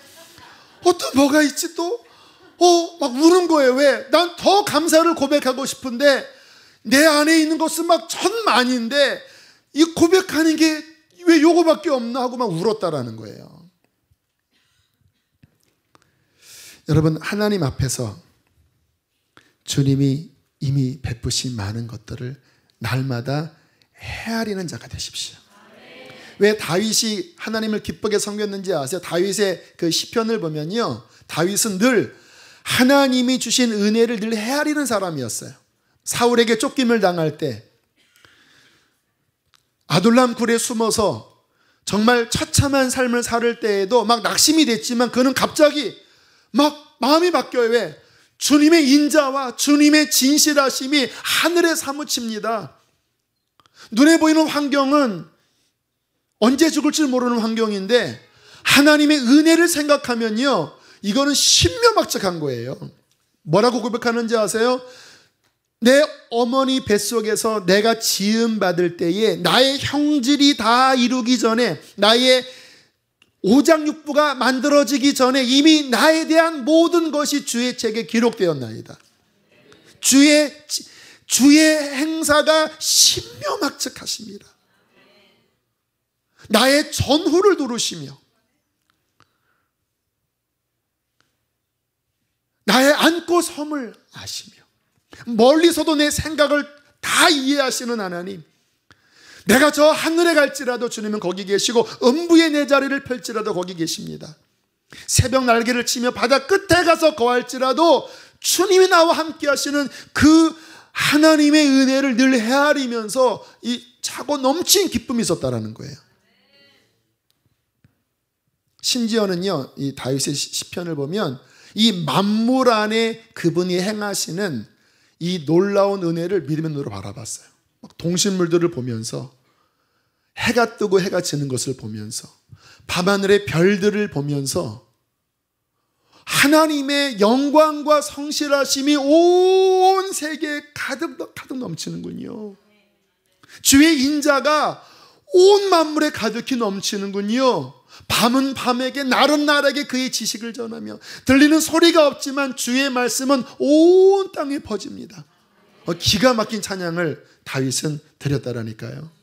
어떤 뭐가 있지 또? 막 우는 거예요. 왜? 난 더 감사를 고백하고 싶은데 내 안에 있는 것은 막 천만인데 이 고백하는 게 왜 요거밖에 없나 하고 막 울었다라는 거예요. 여러분, 하나님 앞에서 주님이 이미 베푸신 많은 것들을 날마다 헤아리는 자가 되십시오. 왜 다윗이 하나님을 기쁘게 섬겼는지 아세요? 다윗의 그 시편을 보면요, 다윗은 늘 하나님이 주신 은혜를 늘 헤아리는 사람이었어요. 사울에게 쫓김을 당할 때 아둘람 굴에 숨어서 정말 처참한 삶을 살 때에도 막 낙심이 됐지만 그는 갑자기 막 마음이 바뀌어요. 왜? 주님의 인자와 주님의 진실하심이 하늘에 사무칩니다. 눈에 보이는 환경은 언제 죽을지 모르는 환경인데 하나님의 은혜를 생각하면요, 이거는 신묘막측한 거예요. 뭐라고 고백하는지 아세요? 내 어머니 뱃속에서 내가 지음받을 때에 나의 형질이 다 이루기 전에, 나의 오장육부가 만들어지기 전에 이미 나에 대한 모든 것이 주의 책에 기록되었나이다. 주의 행사가 신묘막측하십니다. 나의 전후를 두루시며 나의 안고 섬을 아시며 멀리서도 내 생각을 다 이해하시는 하나님, 내가 저 하늘에 갈지라도 주님은 거기 계시고 음부에 내 자리를 펼지라도 거기 계십니다. 새벽 날개를 치며 바다 끝에 가서 거할지라도 주님이 나와 함께 하시는 그 하나님의 은혜를 늘 헤아리면서 이 차고 넘친 기쁨이 있었다라는 거예요. 심지어는요, 이 다윗의 시편을 보면 이 만물 안에 그분이 행하시는 이 놀라운 은혜를 믿음의 눈으로 바라봤어요. 막 동식물들을 보면서, 해가 뜨고 해가 지는 것을 보면서, 밤하늘의 별들을 보면서 하나님의 영광과 성실하심이 온 세계에 가득 넘치는군요. 주의 인자가 온 만물에 가득히 넘치는군요. 밤은 밤에게, 날은 날에게 그의 지식을 전하며 들리는 소리가 없지만 주의 말씀은 온 땅에 퍼집니다. 기가 막힌 찬양을 다윗은 드렸다라니까요.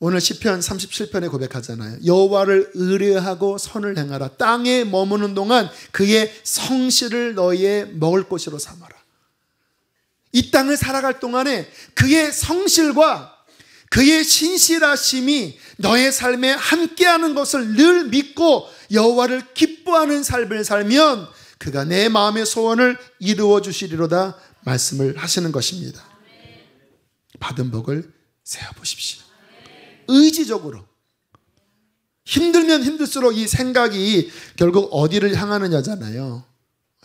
오늘 시편 37편에 고백하잖아요. 여호와를 의뢰하고 선을 행하라. 땅에 머무는 동안 그의 성실을 너희의 먹을 것으로 삼아라. 이 땅을 살아갈 동안에 그의 성실과 그의 신실하심이 너의 삶에 함께하는 것을 늘 믿고 여호와를 기뻐하는 삶을 살면 그가 내 마음의 소원을 이루어 주시리로다 말씀을 하시는 것입니다. 받은 복을 세어보십시오. 의지적으로. 힘들면 힘들수록 이 생각이 결국 어디를 향하느냐잖아요.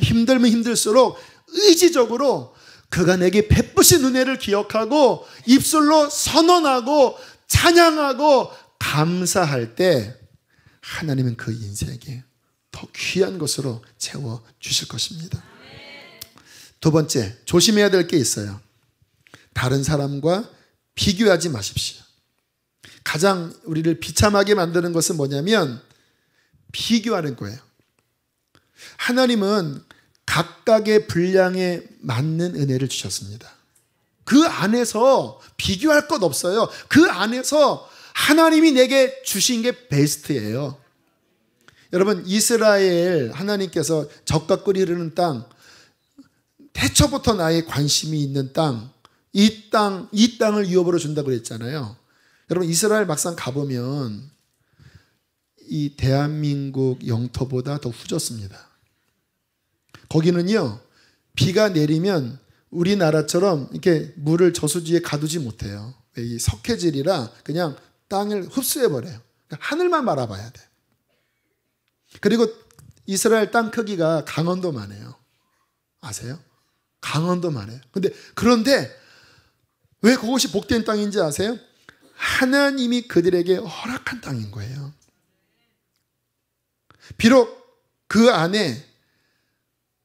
힘들면 힘들수록 의지적으로 그가 내게 베푸신 은혜를 기억하고 입술로 선언하고 찬양하고 감사할 때 하나님은 그 인생에 더 귀한 것으로 채워주실 것입니다. 두 번째, 조심해야 될 게 있어요. 다른 사람과 비교하지 마십시오. 가장 우리를 비참하게 만드는 것은 뭐냐면 비교하는 거예요. 하나님은 각각의 분량에 맞는 은혜를 주셨습니다. 그 안에서 비교할 것 없어요. 그 안에서 하나님이 내게 주신 게 베스트예요. 여러분, 이스라엘 하나님께서 젖과 꿀이 흐르는 땅, 태초부터 나의 관심이 있는 땅, 이 땅을 유업으로 준다고 그랬잖아요. 여러분, 이스라엘 막상 가보면 이 대한민국 영토보다 더 후졌습니다. 거기는요, 비가 내리면 우리나라처럼 이렇게 물을 저수지에 가두지 못해요. 이 석회질이라 그냥 땅을 흡수해버려요. 하늘만 바라봐야 돼요. 그리고 이스라엘 땅 크기가 강원도만 해요. 아세요? 강원도만 해요. 그런데 왜 그것이 복된 땅인지 아세요? 하나님이 그들에게 허락한 땅인 거예요. 비록 그 안에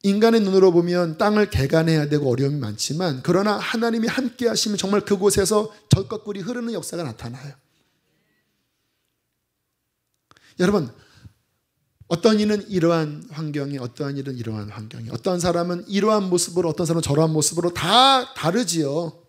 인간의 눈으로 보면 땅을 개간해야 되고 어려움이 많지만, 그러나 하나님이 함께 하시면 정말 그곳에서 젖과 꿀이 흐르는 역사가 나타나요. 여러분, 어떤 이는 이러한 환경에, 어떠한 일은 이러한 환경에, 어떤 사람은 이러한 모습으로, 어떤 사람은 저러한 모습으로 다 다르지요.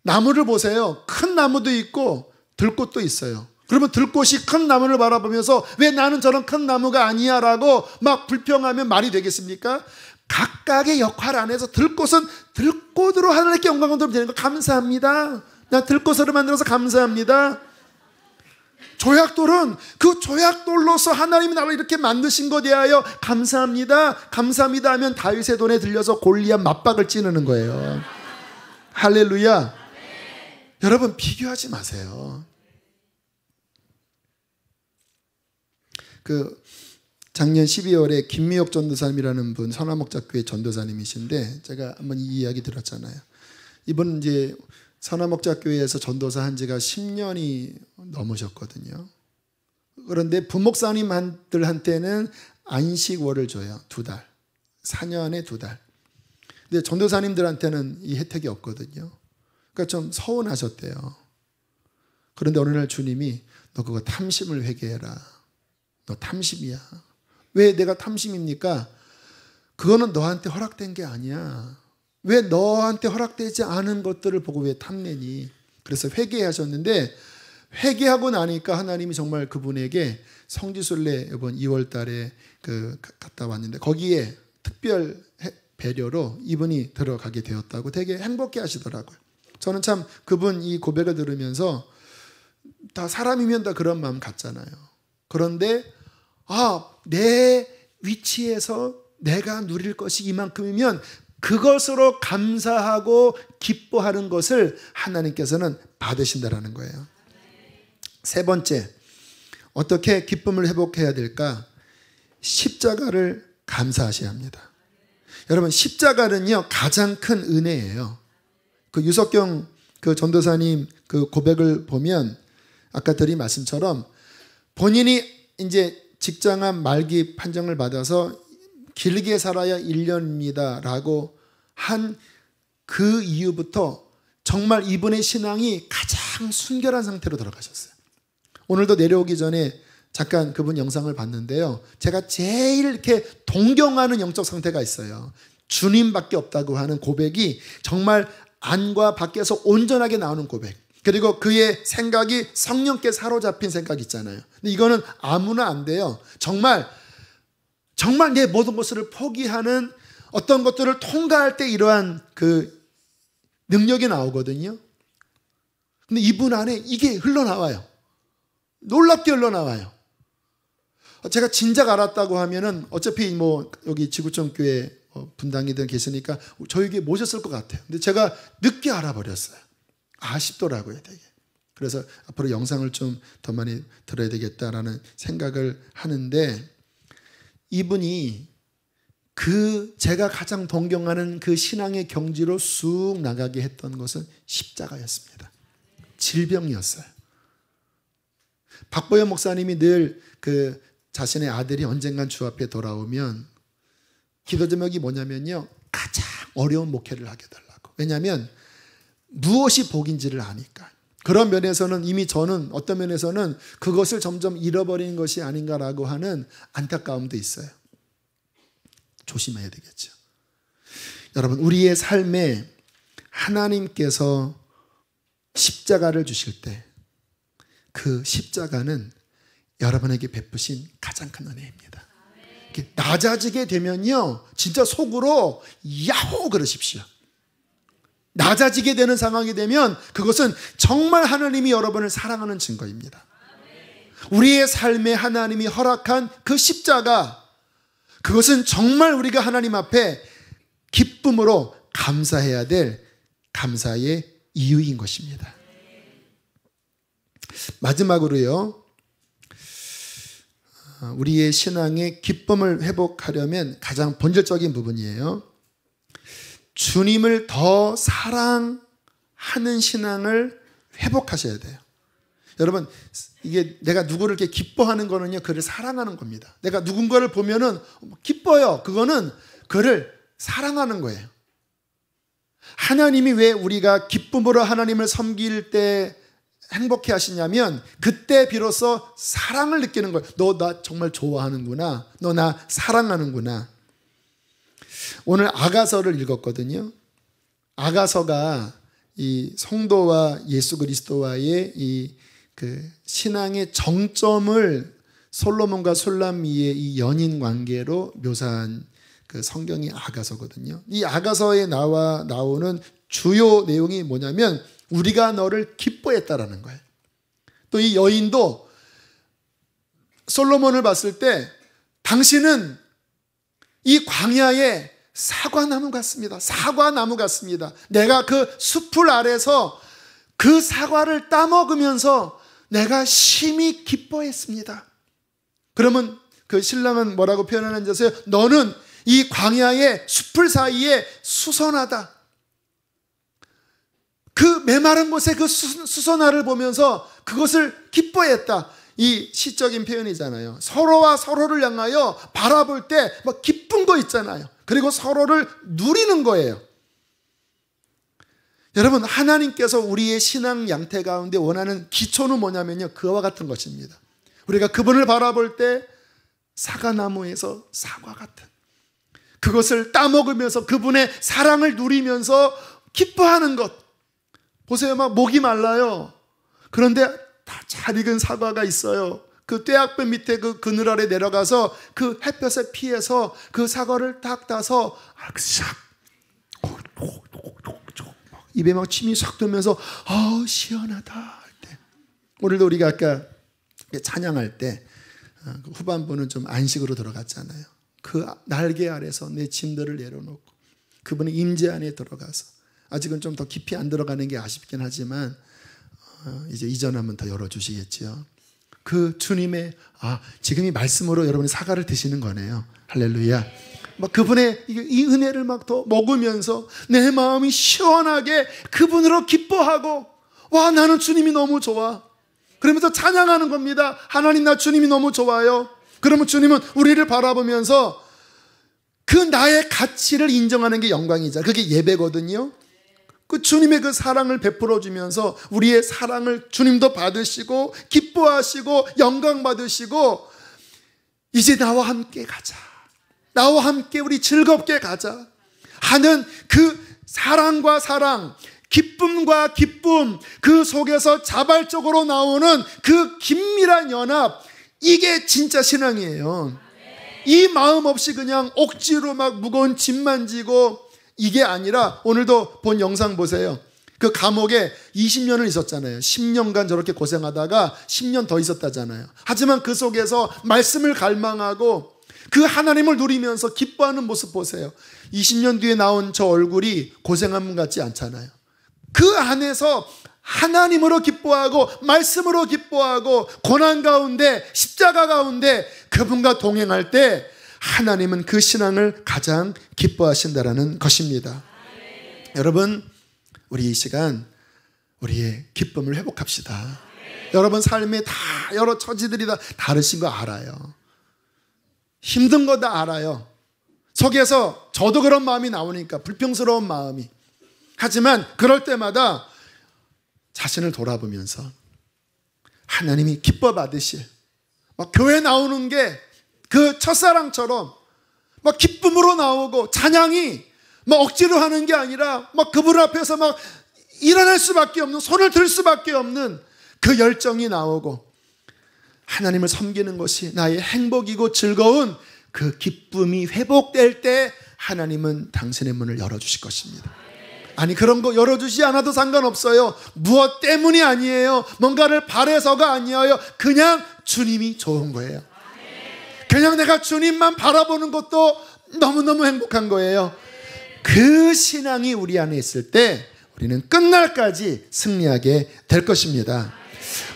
나무를 보세요. 큰 나무도 있고 들꽃도 있어요. 그러면 들꽃이 큰 나무를 바라보면서 왜 나는 저런 큰 나무가 아니야 라고 막 불평하면 말이 되겠습니까? 각각의 역할 안에서 들꽃은 들꽃으로 하나님께 영광을 돌리는 거 감사합니다. 나 들꽃으로 만들어서 감사합니다. 조약돌은 그 조약돌로서 하나님이 나를 이렇게 만드신 것에 대하여 감사합니다. 감사합니다 하면 다윗의 돈에 들려서 골리앗 맞박을 찌르는 거예요. 할렐루야. 여러분, 비교하지 마세요. 작년 12월에 김미옥 전도사님이라는 분, 선화목자교회 전도사님이신데 제가 한번 이 이야기 들었잖아요. 이분은 이제 선화목자교회에서 전도사 한 지가 10년이 넘으셨거든요. 그런데 부목사님들한테는 안식월을 줘요. 2달. 4년에 2달. 근데 전도사님들한테는 이 혜택이 없거든요. 그러니까 좀 서운하셨대요. 그런데 어느 날 주님이 너 그거 탐심을 회개해라. 너 탐심이야. 왜 내가 탐심입니까? 그거는 너한테 허락된 게 아니야. 왜 너한테 허락되지 않은 것들을 보고 왜 탐내니? 그래서 회개하셨는데, 회개하고 나니까 하나님이 정말 그분에게 성지순례 이번 2월 달에 갔다 왔는데 거기에 특별 배려로 이분이 들어가게 되었다고 되게 행복해 하시더라고요. 저는 참 그분 이 고백을 들으면서 다 사람이면 다 그런 마음 같잖아요. 그런데 내 위치에서 내가 누릴 것이 이만큼이면 그것으로 감사하고 기뻐하는 것을 하나님께서는 받으신다라는 거예요. 세 번째, 어떻게 기쁨을 회복해야 될까? 십자가를 감사하셔야 합니다. 여러분, 십자가는요 가장 큰 은혜예요. 유석경 전도사님 고백을 보면 아까 드린 말씀처럼 본인이 이제 직장암 말기 판정을 받아서 길게 살아야 1년입니다 라고 한 그 이후부터 정말 이분의 신앙이 가장 순결한 상태로 들어가셨어요. 오늘도 내려오기 전에 잠깐 그분 영상을 봤는데요. 제가 제일 이렇게 동경하는 영적 상태가 있어요. 주님밖에 없다고 하는 고백이 정말 안과 밖에서 온전하게 나오는 고백. 그리고 그의 생각이 성령께 사로잡힌 생각 있잖아요. 근데 이거는 아무나 안 돼요. 정말 내 모든 것을 포기하는 어떤 것들을 통과할 때 이러한 그 능력이 나오거든요. 근데 이분 안에 이게 흘러나와요. 놀랍게 흘러나와요. 제가 진작 알았다고 하면은 어차피 뭐 여기 지구촌 교회 분당이들 계시니까 저에게 모셨을 것 같아요. 근데 제가 늦게 알아버렸어요. 아쉽더라고요, 되게. 그래서 앞으로 영상을 좀 더 많이 들어야 되겠다라는 생각을 하는데, 이분이 제가 가장 동경하는 그 신앙의 경지로 쑥 나가게 했던 것은 십자가였습니다. 질병이었어요. 박보현 목사님이 늘 자신의 아들이 언젠간 주 앞에 돌아오면 기도 제목이 뭐냐면요, 가장 어려운 목회를 하게 해달라고. 왜냐하면 무엇이 복인지를 아니까. 그런 면에서는 이미 저는 어떤 면에서는 그것을 점점 잃어버리는 것이 아닌가라고 하는 안타까움도 있어요. 조심해야 되겠죠. 여러분, 우리의 삶에 하나님께서 십자가를 주실 때 그 십자가는 여러분에게 베푸신 가장 큰 은혜입니다. 낮아지게 되면요, 진짜 속으로 야호 그러십시오. 낮아지게 되는 상황이 되면 그것은 정말 하나님이 여러분을 사랑하는 증거입니다. 우리의 삶에 하나님이 허락한 그 십자가, 그것은 정말 우리가 하나님 앞에 기쁨으로 감사해야 될 감사의 이유인 것입니다. 마지막으로요, 우리의 신앙의 기쁨을 회복하려면 가장 본질적인 부분이에요. 주님을 더 사랑하는 신앙을 회복하셔야 돼요. 여러분, 이게 내가 누구를 이렇게 기뻐하는 거는요, 그를 사랑하는 겁니다. 내가 누군가를 보면은 기뻐요. 그거는 그를 사랑하는 거예요. 하나님이 왜 우리가 기쁨으로 하나님을 섬길 때 행복해 하시냐면, 그때 비로소 사랑을 느끼는 거예요. 너 나 정말 좋아하는구나. 너 나 사랑하는구나. 오늘 아가서를 읽었거든요. 아가서가 이 성도와 예수 그리스도와의 이 신앙의 정점을 솔로몬과 술람미의 이 연인 관계로 묘사한 그 성경이 아가서거든요. 이 아가서에 나오는 주요 내용이 뭐냐면, 우리가 너를 기뻐했다라는 거예요. 또 이 여인도 솔로몬을 봤을 때, 당신은 이 광야에 사과나무 같습니다. 사과나무 같습니다. 내가 그 숲을 아래서 그 사과를 따먹으면서 내가 심히 기뻐했습니다. 그러면 그 신랑은 뭐라고 표현하는지 아세요? 너는 이 광야의 숲을 사이에 수선하다. 그 메마른 곳에 그 수선화를 보면서 그것을 기뻐했다. 이 시적인 표현이잖아요. 서로와 서로를 향하여 바라볼 때 막 기쁜 거 있잖아요. 그리고 서로를 누리는 거예요. 여러분, 하나님께서 우리의 신앙 양태 가운데 원하는 기초는 뭐냐면요, 그와 같은 것입니다. 우리가 그분을 바라볼 때 사과나무에서 사과 같은, 그것을 따먹으면서 그분의 사랑을 누리면서 기뻐하는 것. 보세요, 막 목이 말라요. 그런데 다 잘 익은 사과가 있어요. 그 떼약볕 밑에 그 그늘 아래 내려가서 그 햇볕에 피해서 그 사과를 딱 따서 싹 입에 막 침이 싹 돌면서 시원하다 할 때, 오늘도 우리가 아까 찬양할 때 후반부는 좀 안식으로 들어갔잖아요. 그 날개 아래서 내 짐들을 내려놓고 그분의 임재 안에 들어가서, 아직은 좀 더 깊이 안 들어가는 게 아쉽긴 하지만 이제 이전 한번 더 열어주시겠죠. 그 주님의 지금 이 말씀으로 여러분이 사과를 드시는 거네요. 할렐루야. 막 그분의 이 은혜를 막 더 먹으면서 내 마음이 시원하게 그분으로 기뻐하고, 와, 나는 주님이 너무 좋아. 그러면서 찬양하는 겁니다. 하나님, 나 주님이 너무 좋아요. 그러면 주님은 우리를 바라보면서 그 나의 가치를 인정하는 게 영광이잖아요. 그게 예배거든요. 그 주님의 그 사랑을 베풀어 주면서 우리의 사랑을 주님도 받으시고 기뻐하시고 영광 받으시고 이제 나와 함께 가자, 나와 함께 우리 즐겁게 가자 하는 그 사랑과 사랑, 기쁨과 기쁨, 그 속에서 자발적으로 나오는 그 긴밀한 연합, 이게 진짜 신앙이에요. 이 마음 없이 그냥 억지로 막 무거운 짐만 지고, 이게 아니라 오늘도 본 영상 보세요. 그 감옥에 20년을 있었잖아요. 10년간 저렇게 고생하다가 10년 더 있었다잖아요. 하지만 그 속에서 말씀을 갈망하고 그 하나님을 누리면서 기뻐하는 모습 보세요. 20년 뒤에 나온 저 얼굴이 고생한 분 같지 않잖아요. 그 안에서 하나님으로 기뻐하고 말씀으로 기뻐하고 고난 가운데 십자가 가운데 그분과 동행할 때 하나님은 그 신앙을 가장 기뻐하신다라는 것입니다. 여러분, 우리 이 시간 우리의 기쁨을 회복합시다. 여러분 삶에 다 여러 처지들이 다 다르신 거 알아요. 힘든 거 다 알아요. 속에서 저도 그런 마음이 나오니까, 불평스러운 마음이. 하지만 그럴 때마다 자신을 돌아보면서 하나님이 기뻐 받으실, 막 교회 나오는 게 그 첫사랑처럼 막 기쁨으로 나오고, 찬양이 막 억지로 하는 게 아니라 막 그분 앞에서 막 일어날 수밖에 없는, 손을 들 수밖에 없는 그 열정이 나오고, 하나님을 섬기는 것이 나의 행복이고 즐거운 그 기쁨이 회복될 때 하나님은 당신의 문을 열어주실 것입니다. 아니, 그런 거 열어주지 않아도 상관없어요. 무엇 때문이 아니에요. 뭔가를 바래서가 아니에요. 그냥 주님이 좋은 거예요. 그냥 내가 주님만 바라보는 것도 너무너무 행복한 거예요. 그 신앙이 우리 안에 있을 때 우리는 끝날까지 승리하게 될 것입니다.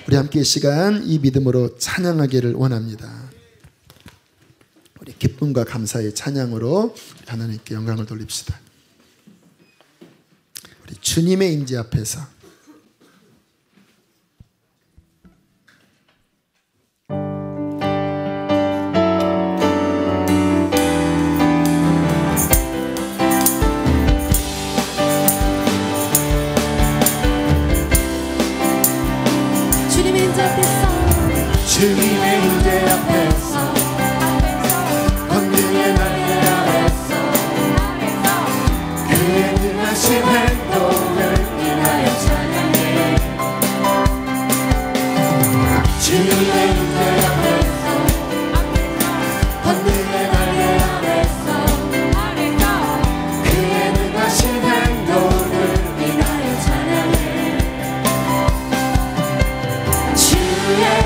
우리 함께 이 시간 이 믿음으로 찬양하기를 원합니다. 우리 기쁨과 감사의 찬양으로 하나님께 영광을 돌립시다. 우리 주님의 임재 앞에서 주님의 임재 앞에서 권능의 날개 아래서 그의 능하신 행동을 인하여 찬양해. 주님의 임재 앞에서 권능의 날개 아래서 그의 능하신 행동을 인하여 찬양해. 주의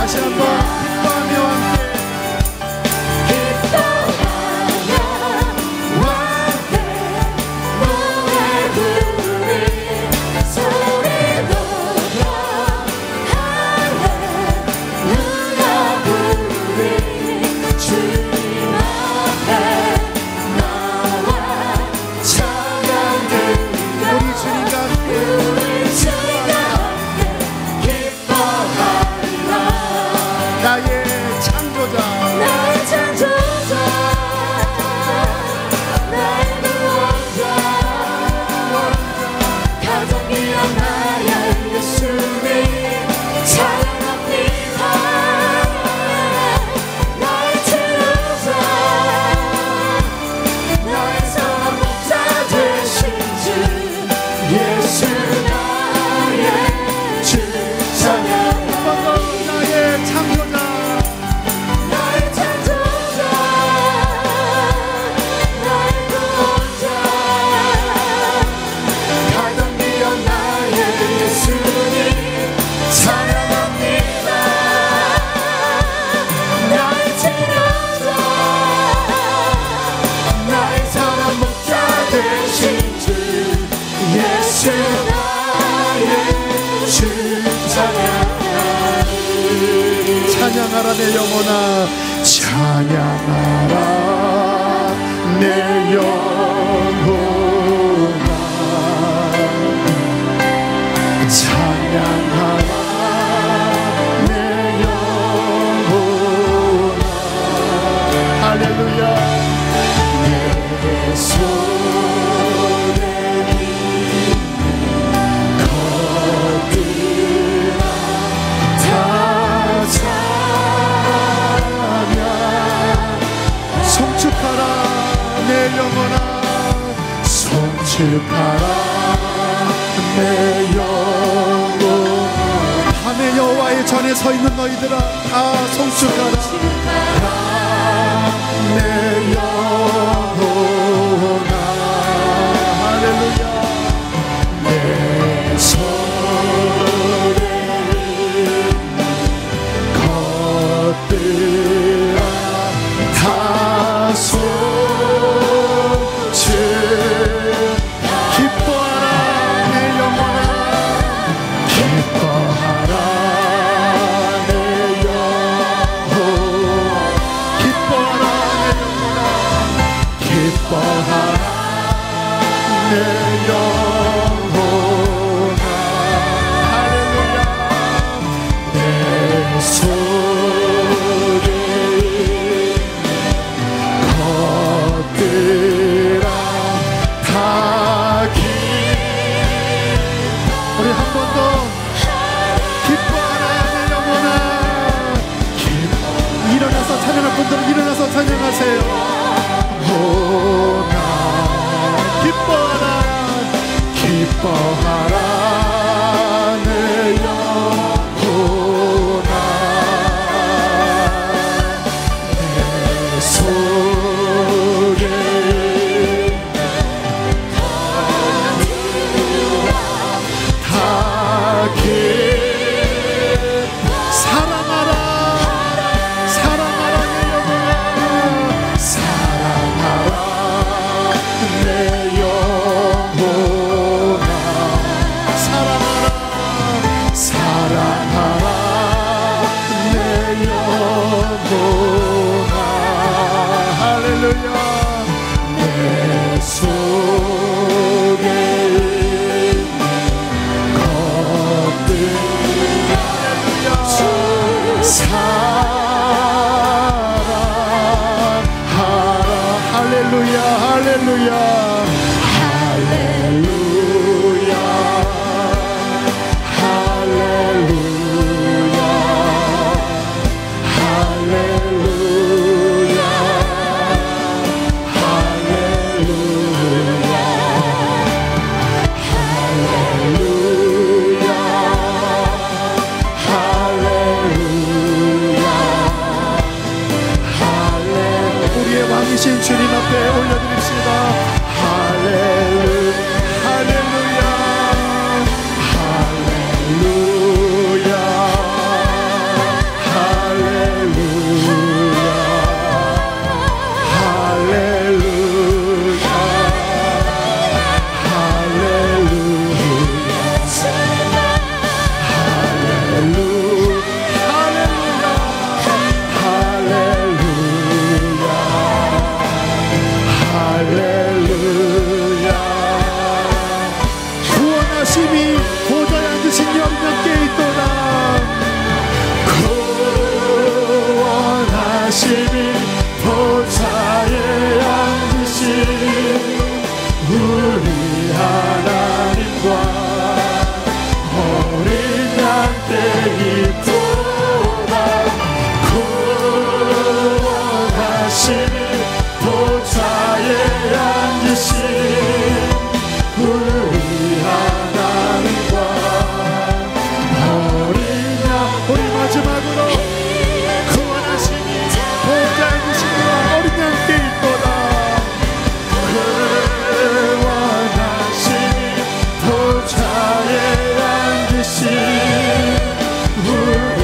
다시 한번 기뻐하며 나의 창조자 나의 창조자 나의 구원자 가장 귀한 나의 예수님 찬양합니다. 나의 치료자 나의 사랑 목자 되신 주 예수 나의 주 찬양합니다. 나의 창조자 나의 창조자 나의 구원자 가장 귀한 나의 예수님 찬양합니다. 나의 치료자 나의 사랑 목자 되신 주 예수 나의 주 찬양하리. 찬양하라 내 영혼아 찬양하라 내 영혼아 찬양하라 내 영혼아 할렐루야 내 손에 있는 것들아 다 찬양 송축하라 내 영혼아 송축하라 내 영혼 밤의 여호와의 전에 서 있는 너희들아 다 송축하라 내 영혼아 할렐루야 내 손에 있는 것들아 다 송축 기뻐하라 내 영혼아 기뻐하라 내 영혼 기뻐하라 내 영혼아 기뻐하라 내 영혼아 할렐루야 내 속에 있는 것들아 다 우리 한 번 더 기뻐하라 내 영혼아 일어나서 찬양할 분들은 일어나서 찬양하세요. 오나 기뻐하라 기뻐하라 내 영혼아 내 속에 다 사랑하라 사랑하라 내 영혼아 사랑하라 내 영혼아 사랑하라 사랑하라 내 영혼아 할렐루야 내 속에 있는 것들 사랑하라 할렐루야 할렐루야 할렐루야 할렐루야 할렐루야 있도록 구원하시니 보좌에 계시는 어린 양께 있도다. 구원하시니 보좌에 앉으신 우리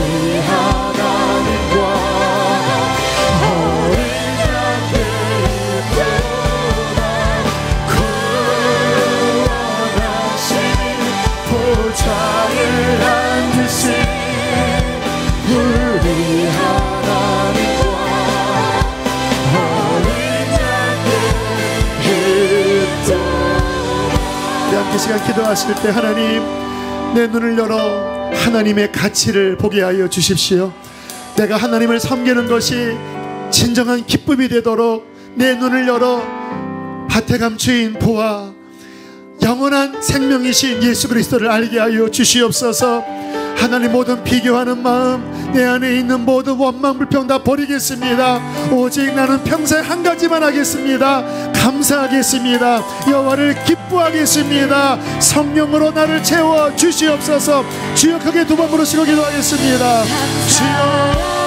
하나님과 어린 양께 있도다. 구원하시니 보좌에 앉으신 우리 하나님과 어린 양께 있도다. 함께 시간 기도하실 때 하나님 내 눈을 열어 하나님의 가치를 보게 하여 주십시오. 내가 하나님을 섬기는 것이 진정한 기쁨이 되도록 내 눈을 열어 밭에 감추인 보화 영원한 생명이신 예수 그리스도를 알게 하여 주시옵소서. 하나님 모든 비교하는 마음 내 안에 있는 모든 원망 불평 다 버리겠습니다. 오직 나는 평생 한 가지만 하겠습니다. 감사하겠습니다. 여호와를 기뻐하겠습니다. 성령으로 나를 채워 주시옵소서. 주여 크게 두 번 부르시고 기도하겠습니다. 주여